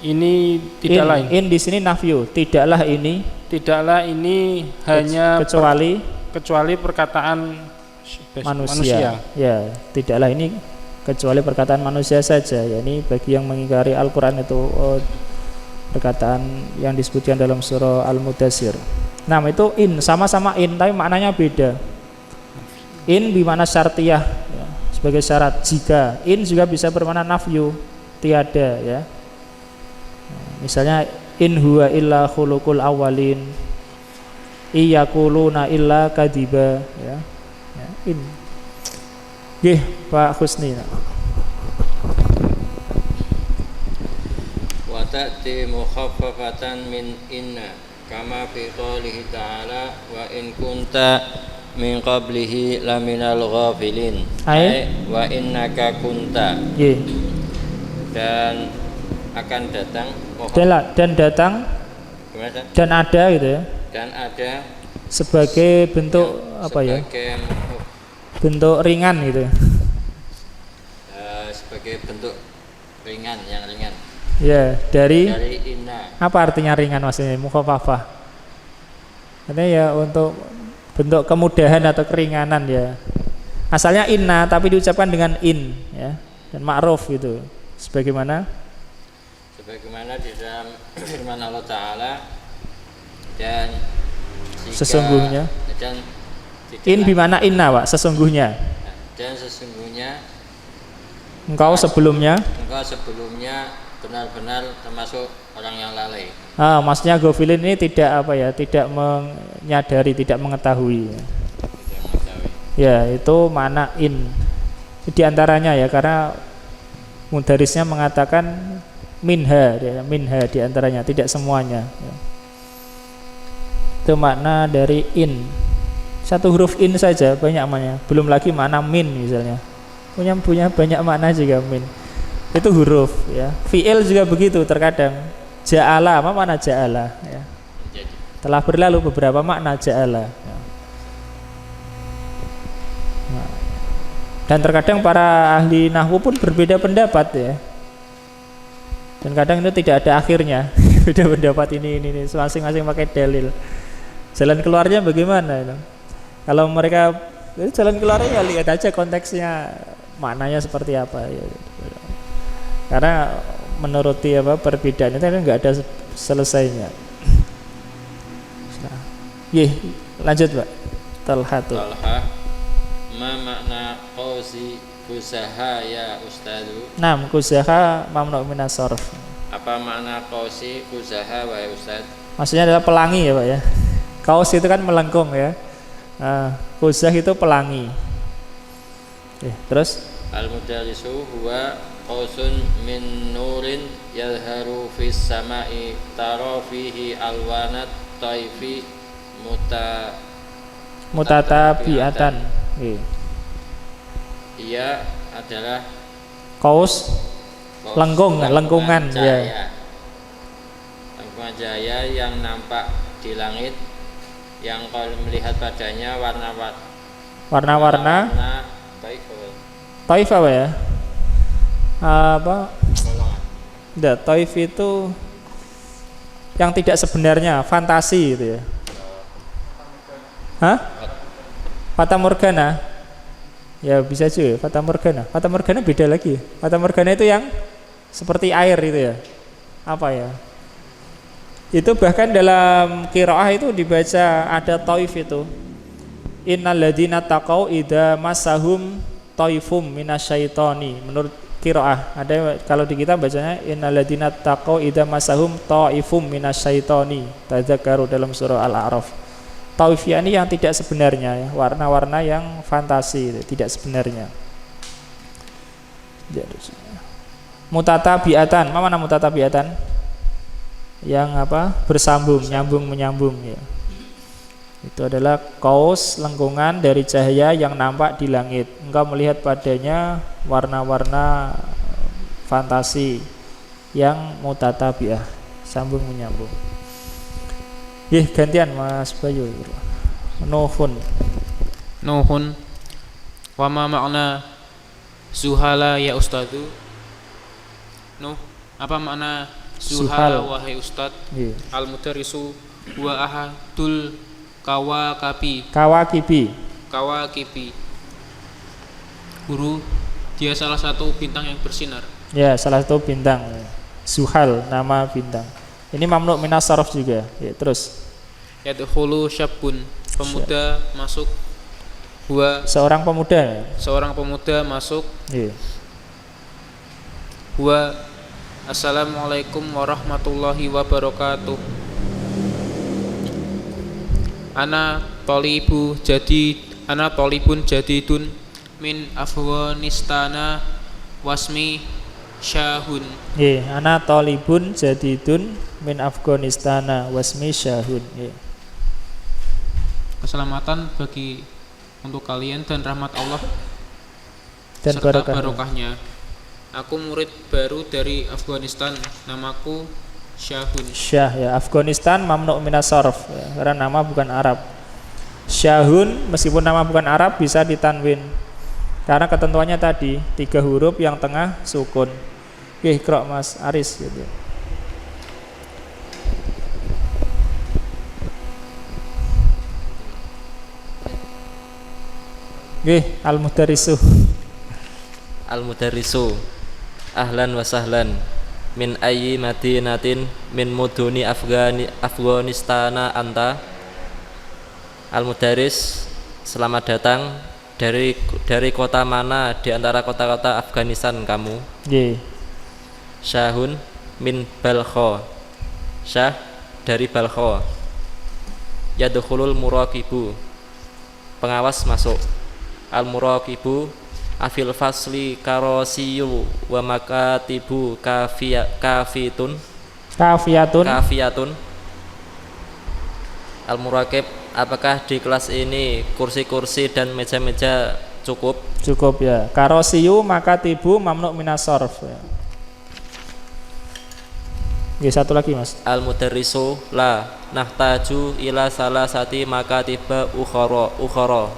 ini tidaklah in di sini nafyu, tidaklah ini hanya kecuali perkataan manusia. Ya, tidaklah ini kecuali perkataan manusia saja. Yani bagi yang mengingkari Al-Quran itu perkataan yang disebutkan dalam surah Al-Mudaththir. Nah, itu in, sama-sama in tapi maknanya beda. In bermakna syartiyah ya, sebagai syarat. Jika in juga bisa bermakna nafyu, tiada ya. Misalnya in huwa illa khuluqul awwalin, iyaquluna illa kadiba ya. Ya, in. Nggih, Pak Husni. Wa ta'ti mukhaffafatan min inna kama fi qoulihi ta'ala wa in kunta min qablihi laminal ghafilin ay wa innaka kunta. Nggih. Dan akan datang dan datang dan ada gitu ya. Dan ada sebagai bentuk apa ya? Bentuk ringan gitu. Sebagai bentuk ringan, yang ringan. Ya, dari inna. Apa artinya ringan maksudnya? Mukhaffafah. Artinya ya untuk bentuk kemudahan atau keringanan ya. Asalnya inna tapi diucapkan dengan in ya, dan ma'ruf gitu. Sebagaimana di dalam firman Allah Ta'ala, dan sesungguhnya dan in bimana inna Pak, sesungguhnya. Dan sesungguhnya engkau sebelumnya benar-benar termasuk orang yang lalai. Maksudnya ghafilin ini tidak apa ya, tidak menyadari, tidak mengetahui. Ya, itu makna in. Di antaranya ya, karena mudarisnya mengatakan minha di antaranya, tidak semuanya ya. Itu makna dari in. Satu huruf in saja banyak maknanya, belum lagi makna min misalnya. Punya banyak makna juga min. Itu huruf ya. Fi'il juga begitu terkadang. Ja'ala, apa makna ja'ala ya. Telah berlalu beberapa makna ja'ala ya. Nah. Dan terkadang para ahli nahwu pun berbeda pendapat ya. Dan kadang itu tidak ada akhirnya. Beda pendapat ini masing-masing pakai dalil. Jalan keluarnya bagaimana itu? Kalau mereka jalan keluarnya ya lihat aja konteksnya, maknanya seperti apa ya. Karena menuruti perbedaan itu enggak ada selesainya. Lanjut Pak. Talha. Ma makna qausi kusaha ya ustadu? Naam, kusaha mamnu minas sarf. Apa makna qausi kusaha wa ustad? Maksudnya adalah pelangi ya Pak ya. Kaus itu kan melengkung ya. Kusah itu pelangi. Terus al-mudarrisu huwa qausun min nurin yadharu fis sama'i tara fihi alwanat taifi mutatabiatan. Ia adalah kaus lengkungan ya. Lengkungan jaya yang nampak di langit, yang kalau melihat padanya warna-warna taif apa ya? Taif itu yang tidak sebenarnya, fantasi gitu ya. Fata Morgana. Ya bisa juga Fata Morgana. Fata Morgana beda lagi. Fata Morgana itu yang seperti air itu ya. Apa ya? Itu bahkan dalam qiraah itu dibaca ada taif itu. Innal ladzina taqau idza massahum taifum minasyaitani. Menurut qiraah ada, kalau di kita bacanya innal ladzina taqau idza massahum taifum minasyaitani. Tadzakkaru dalam surah Al-A'raf. Taif ini yang tidak sebenarnya ya, warna-warna yang fantasi, tidak sebenarnya. Mutatabiatan, mana mutatabiatan? Yang bersambung, nyambung menyambung ya. Itu adalah kaus lengkungan dari cahaya yang nampak di langit. Engkau melihat padanya warna-warna fantasi yang mutatabiah, sambung menyambung. Gantian Mas Bayu. Nuhun. Wa ma makna suhala ya ustadu? Nuh, apa makna suhal wahai ustad? Al-mudarrisu wa ahadul kawakibi. Guru, dia salah satu bintang yang bersinar. Ya, salah satu bintang. Suhal, nama bintang. Ini mamnu minas sarf juga. Ya, terus Yadkhulu syabun, pemuda masuk. Huwa, seorang pemuda. Seorang pemuda masuk. Iya. Huwa, assalamualaikum warahmatullahi wabarakatuh. Ana tolibun jadidun min Afghanistana wasmi Syahun. Iya, ana tolibun jadidun min Afghanistana wasmi Syahun. Iya. Keselamatan bagi untuk kalian dan rahmat Allah dan serta barokahnya. Aku murid baru dari Afghanistan, namaku Syahun. Syah ya, Afghanistan mamnu minas sarf ya, karena nama bukan Arab. Syahun meskipun nama bukan Arab bisa ditanwin karena ketentuannya tadi 3 huruf yang tengah sukun. Oke, Iqra Mas Aris gitu. Al-Mudarrisu. Al-Mudarrisu. Ahlan wa sahlan. Min ayyi madinatin min muduni Afghanistana anta. Al-Mudarris, selamat datang dari kota mana di antara kota-kota Afghanistan kamu? Nggih. Syahun min Balkho. Syah dari Balkho. Yadkhulul muraqibu, pengawas masuk. Al-muraqibu afil fasli karosiyu wa makatibu kafiyatun. Al-muraqib, apakah di kelas ini kursi-kursi dan meja-meja cukup? Cukup ya. Karosiyu makatibu mamnu minas sarf ya. Oke, satu lagi Mas. Al-mudarrisu la nahtaju ila salasati makatiba ukhara.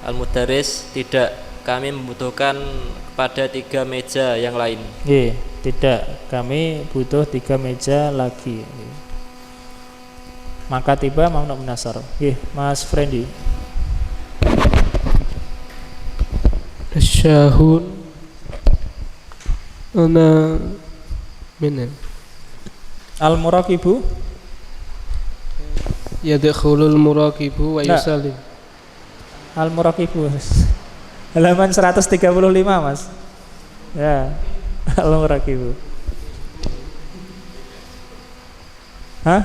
Al-mudarris, tidak, kami membutuhkan pada 3 meja yang lain. Iya, tidak, kami butuh 3 meja lagi. Maka tiba mamnu minas sarf. Iya, Mas Frendi. Syahun ana min al-muraqibu yadkhulul muraqibu wa yusallim. Al-muraqibu halaman 135 Mas ya. Al-muraqibu hah?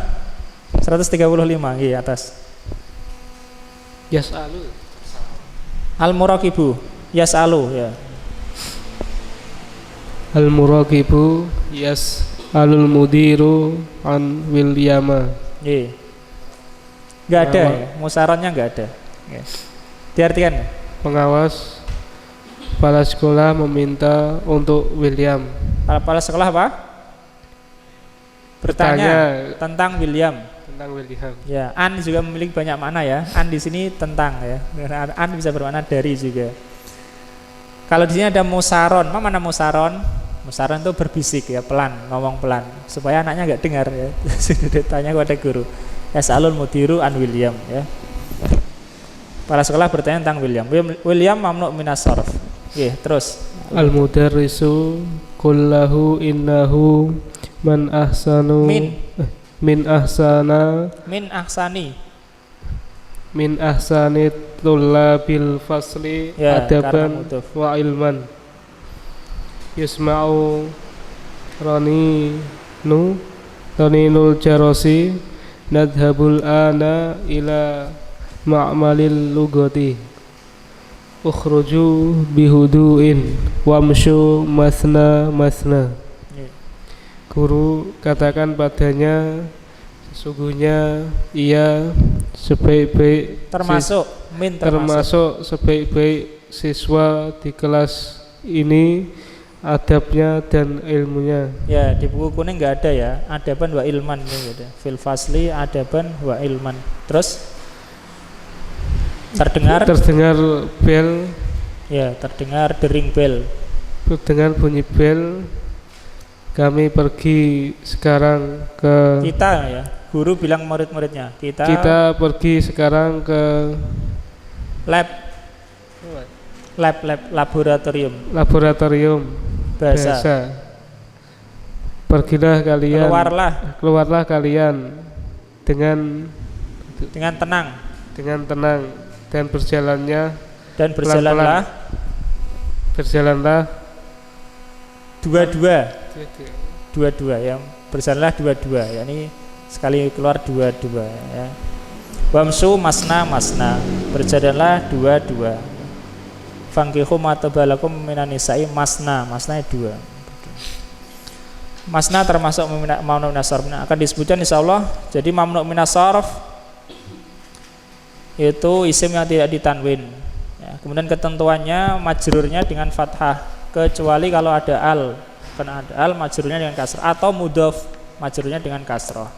135 iya atas. Yas'alu. Al-muraqibu yas'alu ya. Al-muraqibu yas'alul mudiru an Wilyama. Iya. Enggak ada ya, musaronnya enggak ada. Ya. Diartikan pengawas kepala sekolah meminta untuk William. Kepala sekolah apa? Bertanya tentang William. Tentang William. Ya, an juga memiliki banyak makna ya. An di sini tentang ya. Karena an bisa bermakna dari juga. Kalau di sini ada musaron, mana musaron? Musaron itu berbisik ya, pelan, ngomong pelan supaya anaknya enggak dengar ya. Sudah tanya kepada guru. Yas'alul mudiru an William ya. Para sekolah bertanya tentang William. William mamnu minas sarf. Nggih, terus. Al-mudarrisu kullahu innahu man ahsanu min ahsani tullabil fasli ya, adaban wa ilman. Yusma'u Raninul Jarosi nadhabul ana ila ma'malil lugati ukhruju bihuduin wamshu masna. Guru katakan padanya, sesungguhnya ia sebaik-baik termasuk sebaik-baik siswa di kelas ini, adabnya dan ilmunya. Ya, di buku kuning enggak ada ya, adaban wa ilman gitu. Fil fasli adaban wa ilman. Terus terdengar bel ya, terdengar dering bel. Dengan bunyi bel kami pergi sekarang ke kita ya, guru bilang murid-muridnya kita pergi sekarang ke laboratorium bahasa. Pergilah kalian, keluarlah kalian dengan dengan tenang dan berjalanlah dua-dua ya, berjalanlah dua-dua, yakni sekali keluar dua-dua ya. Wamsu masna berjalanlah dua-dua. Fankihu matabalakum minan nisa'i masna dua. Masna termasuk mamnu minas sarf. Akan disebutkan insyaallah. Jadi mamnu minas sarf itu isim yang tidak ditanwin ya. Kemudian ketentuannya majrurnya dengan fathah, kecuali kalau ada al. Karena ada al majrurnya dengan kasrah, atau mudhof majrurnya dengan kasrah.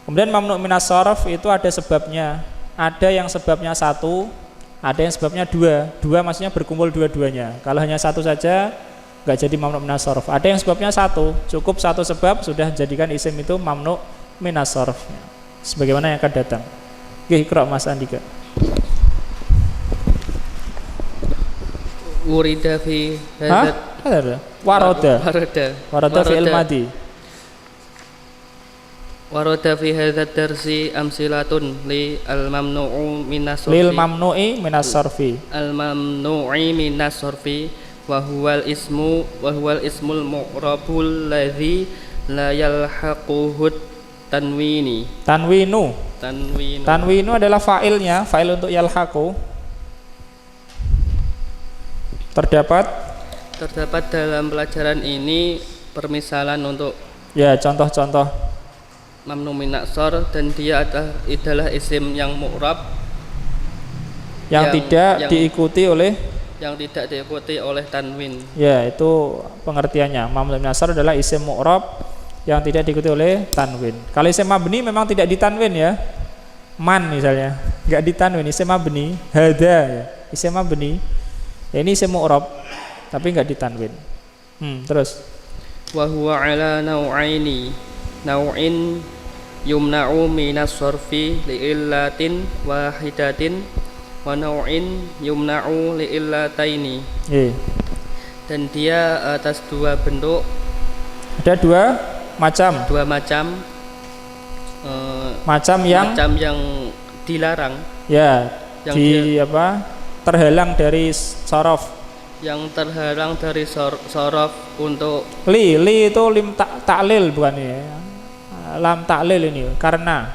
Kemudian mamnu minas sarf itu ada sebabnya. Ada yang sebabnya satu, ada yang sebabnya dua maksudnya berkumpul dua-duanya. Kalau hanya satu saja nggak jadi mamnu minas sarf. Ada yang sebabnya satu, cukup satu sebab sudah jadikan isim itu mamnu minas sarf. Sebagaimana yang akan datang. Oke, Iqra Mas Andika. Urida fi hadzal warada fi'il madhi. Warada fi hadzal darsi amsilatun li al-mamnu'u minas sarfi. Lil mamnu'i minas sarfi. Al-mamnu'i minas sarfi wa huwal ismul mu'rabul ladzi la yalhaquhu tanwinu adalah fa'ilnya, fa'il untuk yalhaqu. Terdapat dalam pelajaran ini permisalan untuk ya contoh-contoh mamnu minas sarf, dan dia adalah isim yang mu'rab yang tidak diikuti oleh tanwin. Ya, itu pengertiannya. Mamnu minas sarf adalah isim mu'rab yang tidak diikuti oleh tanwin. Kalau isim mabni memang tidak ditanwin ya. Man misalnya, enggak ditanwin, isim mabni. Hada ya, isim mabni. Ya, ini isim mu'rab tapi enggak ditanwin. Terus wa huwa ala nau'in yumna'u minas sarfi li'illatin wahidatin wa nau'in yumna'u li'illataini. Dan dia atas dua bentuk. Ada dua macam yang dilarang ya, yang terhalang dari sorof, untuk li itu lim taklil bukan ya, lam taklil ini karena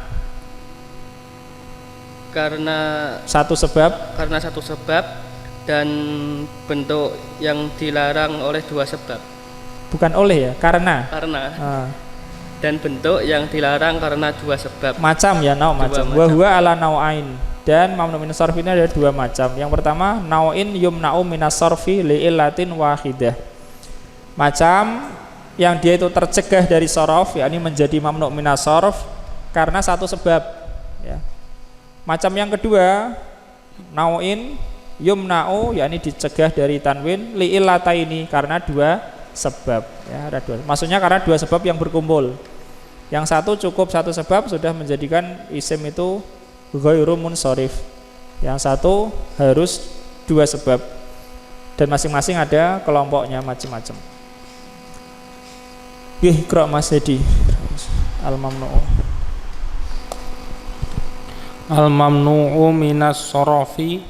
satu sebab dan bentuk yang dilarang oleh dua sebab. Bukan oleh ya, karena. Dan bentuk yang dilarang karena dua sebab. Macam ya, macam. Wa huwa ala nau'ain. Dan mamnu minas sarf ini ada dua macam. Yang pertama, nau'in yumna'u minas sarfi li'illatin wahidah. Macam yang dia itu tercegah dari sarf, yakni menjadi mamnu minas sarf karena satu sebab ya. Macam yang kedua, nau'in yumna'u, yakni dicegah dari tanwin li'illataini karena dua sebab ya, ada dua. Maksudnya karena dua sebab yang berkumpul. Yang satu cukup satu sebab sudah menjadikan isim itu ghairu munsharif. Yang satu harus dua sebab. Dan masing-masing ada kelompoknya macam-macam. Iqra Mas Hedi. Al-mamnu'u. Al-mamnu'u minas sarfi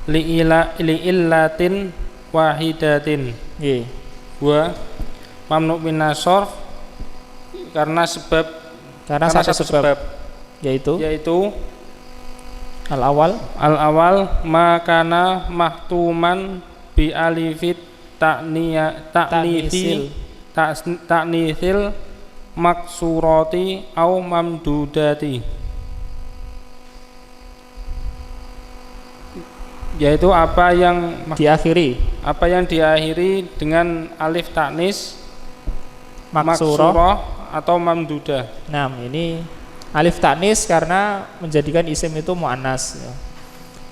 li'illatin wahidatin. Wa mamnu minas sarf karena satu sebab yaitu al-awal makana mahtuman bi alifit ta'nitsil maksurati au mamdudati, yaitu apa yang diakhiri dengan alif taknis maksurah atau mamdudah. Nah, ini alif taknis karena menjadikan isim itu muannas ya.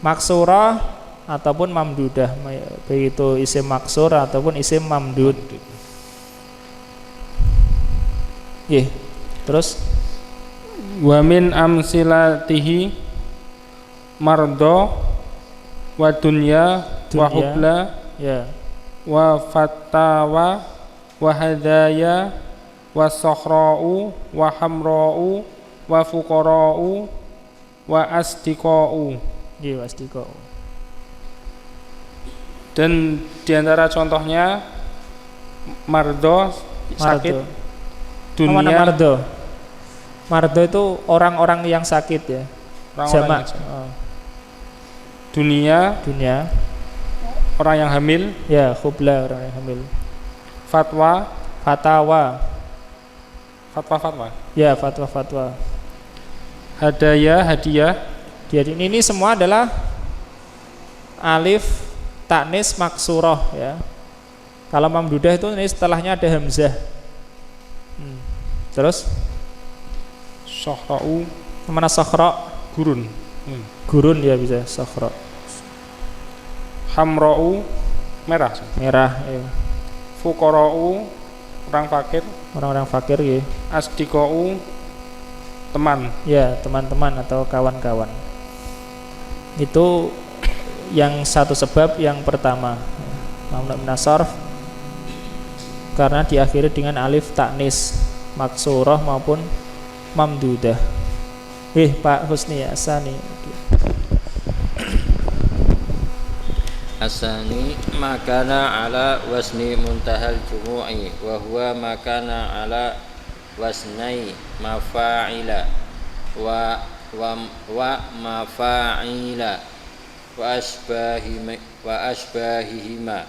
Maksurah ataupun mamdudah, baik itu isim maksur ataupun isim mamdud. Terus wa min amsilatihi mardo wa dunya wa hubla ya, wa fatawa wa hadaya wa sokhra'u wa hamra'u wa fuqara'u wa asdiqa'u. Nggih, asdiqa'u. Dan diantara contohnya mardo, sakit, dunia. Mana mardo? Mardo itu orang-orang yang sakit ya. Jamak. Dunia, orang yang hamil. Ya, khubla, orang yang hamil. Fatwa. Ya, fatwa. Hadiah. Jadi ini semua adalah alif taknis maksurah ya. Kalau mamdudah itu ini setelahnya ada hamzah. Terus Sokhra'u. Mana sokhra? Gurun ya bisa sokhra. Hamra'u, merah. Ya. Fuqara'u, orang fakir ya. Asdiqa'u, teman. Ya, teman-teman atau kawan-kawan. Itu yang satu sebab yang pertama. Mamnu' minas sarf karena diakhiri dengan alif taknis maksurah maupun mamdudah. Pak Husni ya, Asani. Asani makana ala wasni muntahal jumu'i wa huwa makana ala wasnai mafa'ila wa mafa'ila wa asbahihima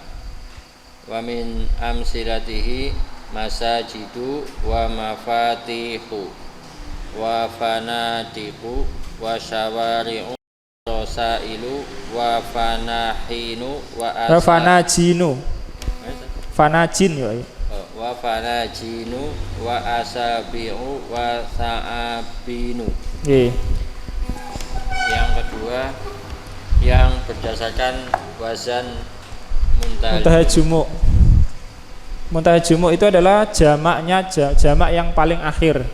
wa min amsilatihi masajidu wa mafatihu wa fanatiqu wa syawari'u rosailu wa fanahinu wa fanajinu fanajin ya wa fanajinu wa asabi'u wa sa'abinu. Yang kedua yang berdasarkan wazan muntaha jumuk. Muntaha jumuk itu adalah jamaknya jamak yang paling akhir.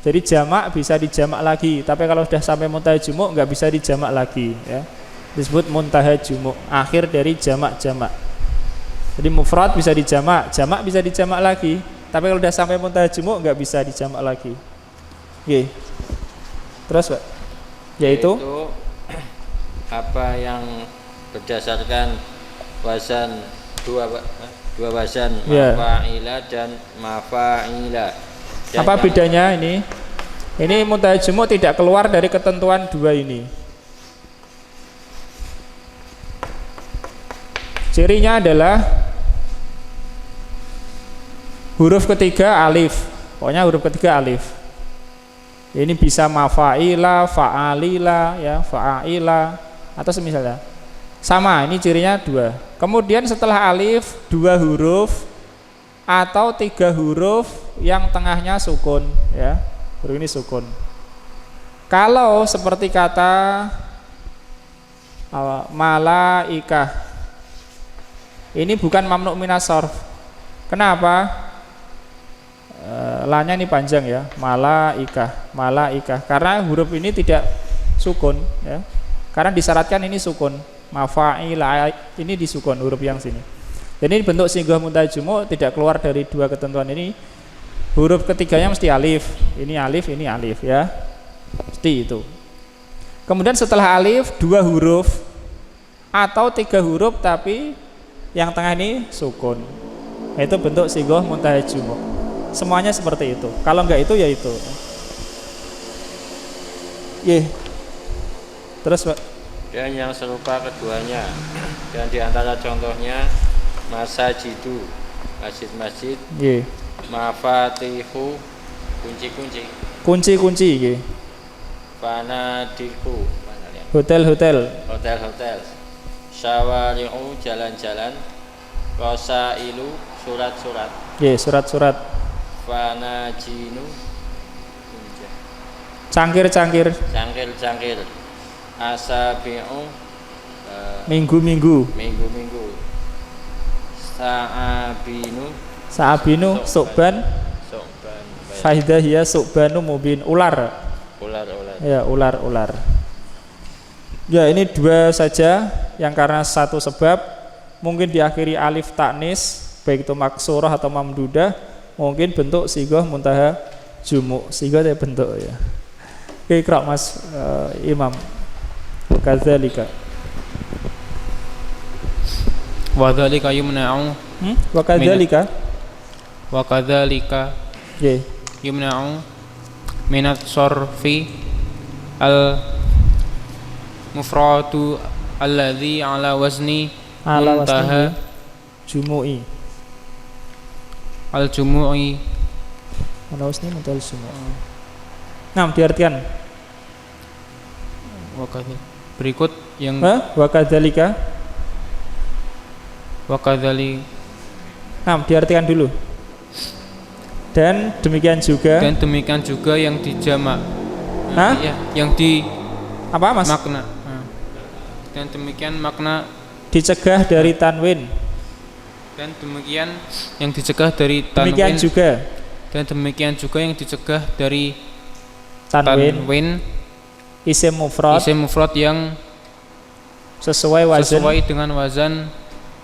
Jadi jamak bisa dijamak lagi, tapi kalau sudah sampai muntaha jumuk nggak bisa dijamak lagi ya. Disebut muntaha jumuk, akhir dari jamak-jamak. Jadi mufrad bisa dijamak, jamak bisa dijamak lagi, tapi kalau sudah sampai muntaha jumuk nggak bisa dijamak lagi. Oke. Terus Pak, yaitu apa yang berdasarkan wazan dua wazan mafa'ila dan mafa'ila. Apa bedanya ini? Ini muntaha jumuk tidak keluar dari ketentuan dua ini. Cirinya adalah huruf ketiga alif. Pokoknya huruf ketiga alif. Ini bisa mafa'ila, fa'alila, ya, fa'aila atau semisalnya. Sama, ini cirinya dua. Kemudian setelah alif dua huruf atau tiga huruf yang tengahnya sukun ya. Huruf ini sukun. Kalau seperti kata malaikah, ini bukan mamnu' minas sarf. Kenapa? Lanya ini panjang ya, malaikah. Karena huruf ini tidak sukun ya. Karena disyaratkan ini sukun. Mafa'ila ini disukun huruf yang sini. Jadi bentuk singgah muntaha jumuk tidak keluar dari dua ketentuan ini. Huruf ketiganya mesti alif. Ini alif ya. Mesti itu. Kemudian setelah alif dua huruf atau tiga huruf tapi yang tengah ini sukun. Itu bentuk singgah muntaha jumuk. Semuanya seperti itu. Kalau enggak itu ya itu. Terus Pak. Dan yang serupa keduanya. Dan diantara contohnya masajidu, masjid-masjid. Mafatihu, kunci-kunci. Fanadiku, hotel. Syawari'u, jalan-jalan. Rosailu, surat-surat. Surat-surat. Fanajinu, cangkir. Asabi'u, minggu. Sa'abinu, su'ban. Faidahiyah su'banu mubin, ular. Ya, ular. Ya, ini dua saja yang karena satu sebab mungkin diakhiri alif taknis, baik itu maksurah atau mamdudah, mungkin bentuk sighah muntaha jumuk. Sighah itu bentuk ya. Ikra Mas Imam. Kadzalika. Wa dzalika yumna'u. Wa kadzalika. Wa kadzalika. Nggih. Yumna'u minat sorfi al mufradu alladzi ala wazni muntaha jumu'i. Al jumu'i ala wazni muntaha jumu'i. Nah, diartikan berikut yang wa kadzalika. Wa kadzali. Nah, diartikan dulu. Dan demikian juga yang dijamak. Hah? Ya, yang di apa Mas? Makna. Dan demikian makna dicegah dari tanwin. Dan demikian yang dicegah dari tanwin. Demikian juga. Dan demikian juga yang dicegah dari tanwin. Isim mufrad yang sesuai dengan wazan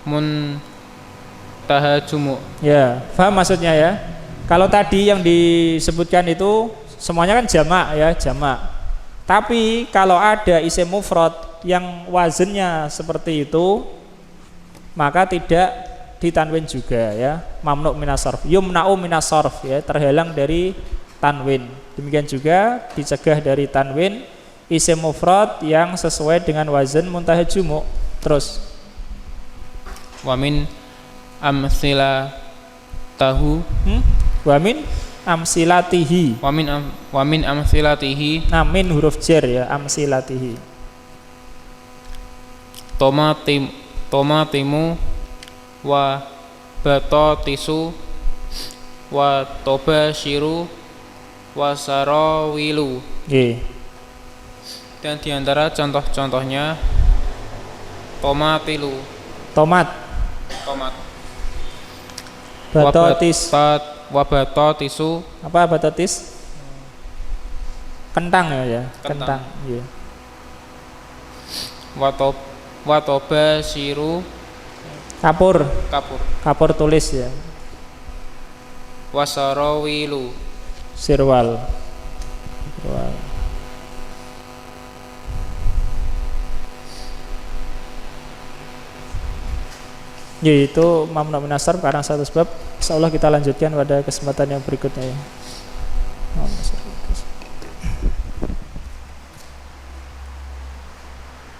muntaha jumu'. Ya, paham maksudnya ya? Kalau tadi yang disebutkan itu semuanya kan jamak ya, jamak. Tapi kalau ada isim mufrad yang wazannya seperti itu, maka tidak ditanwin juga ya. Mamnu' minas sarf, yumna'u minas sarf ya, terhalang dari tanwin. Demikian juga dicegah dari tanwin isim mufrad yang sesuai dengan wazan muntaha jumu'. Terus wa min amsila tahu wa min amsilatihi. Wa min amsilatihi. Nah, min huruf jar ya, amsilatihi. Tomatimu wa batatisu wa tobashiru wa sarawilu. Nggih. Dan diantara contoh-contohnya tomatilu. Tomat. Batatis. Wabatotisu. Apa batatis? Kentang ya. Kentang. Iya. Watobashiru. Kapur tulis ya. Wasarawilu. Sirwal. Yaitu mamnu' minas sarf karena satu sebab. Insyaallah kita lanjutkan pada kesempatan yang berikutnya ya.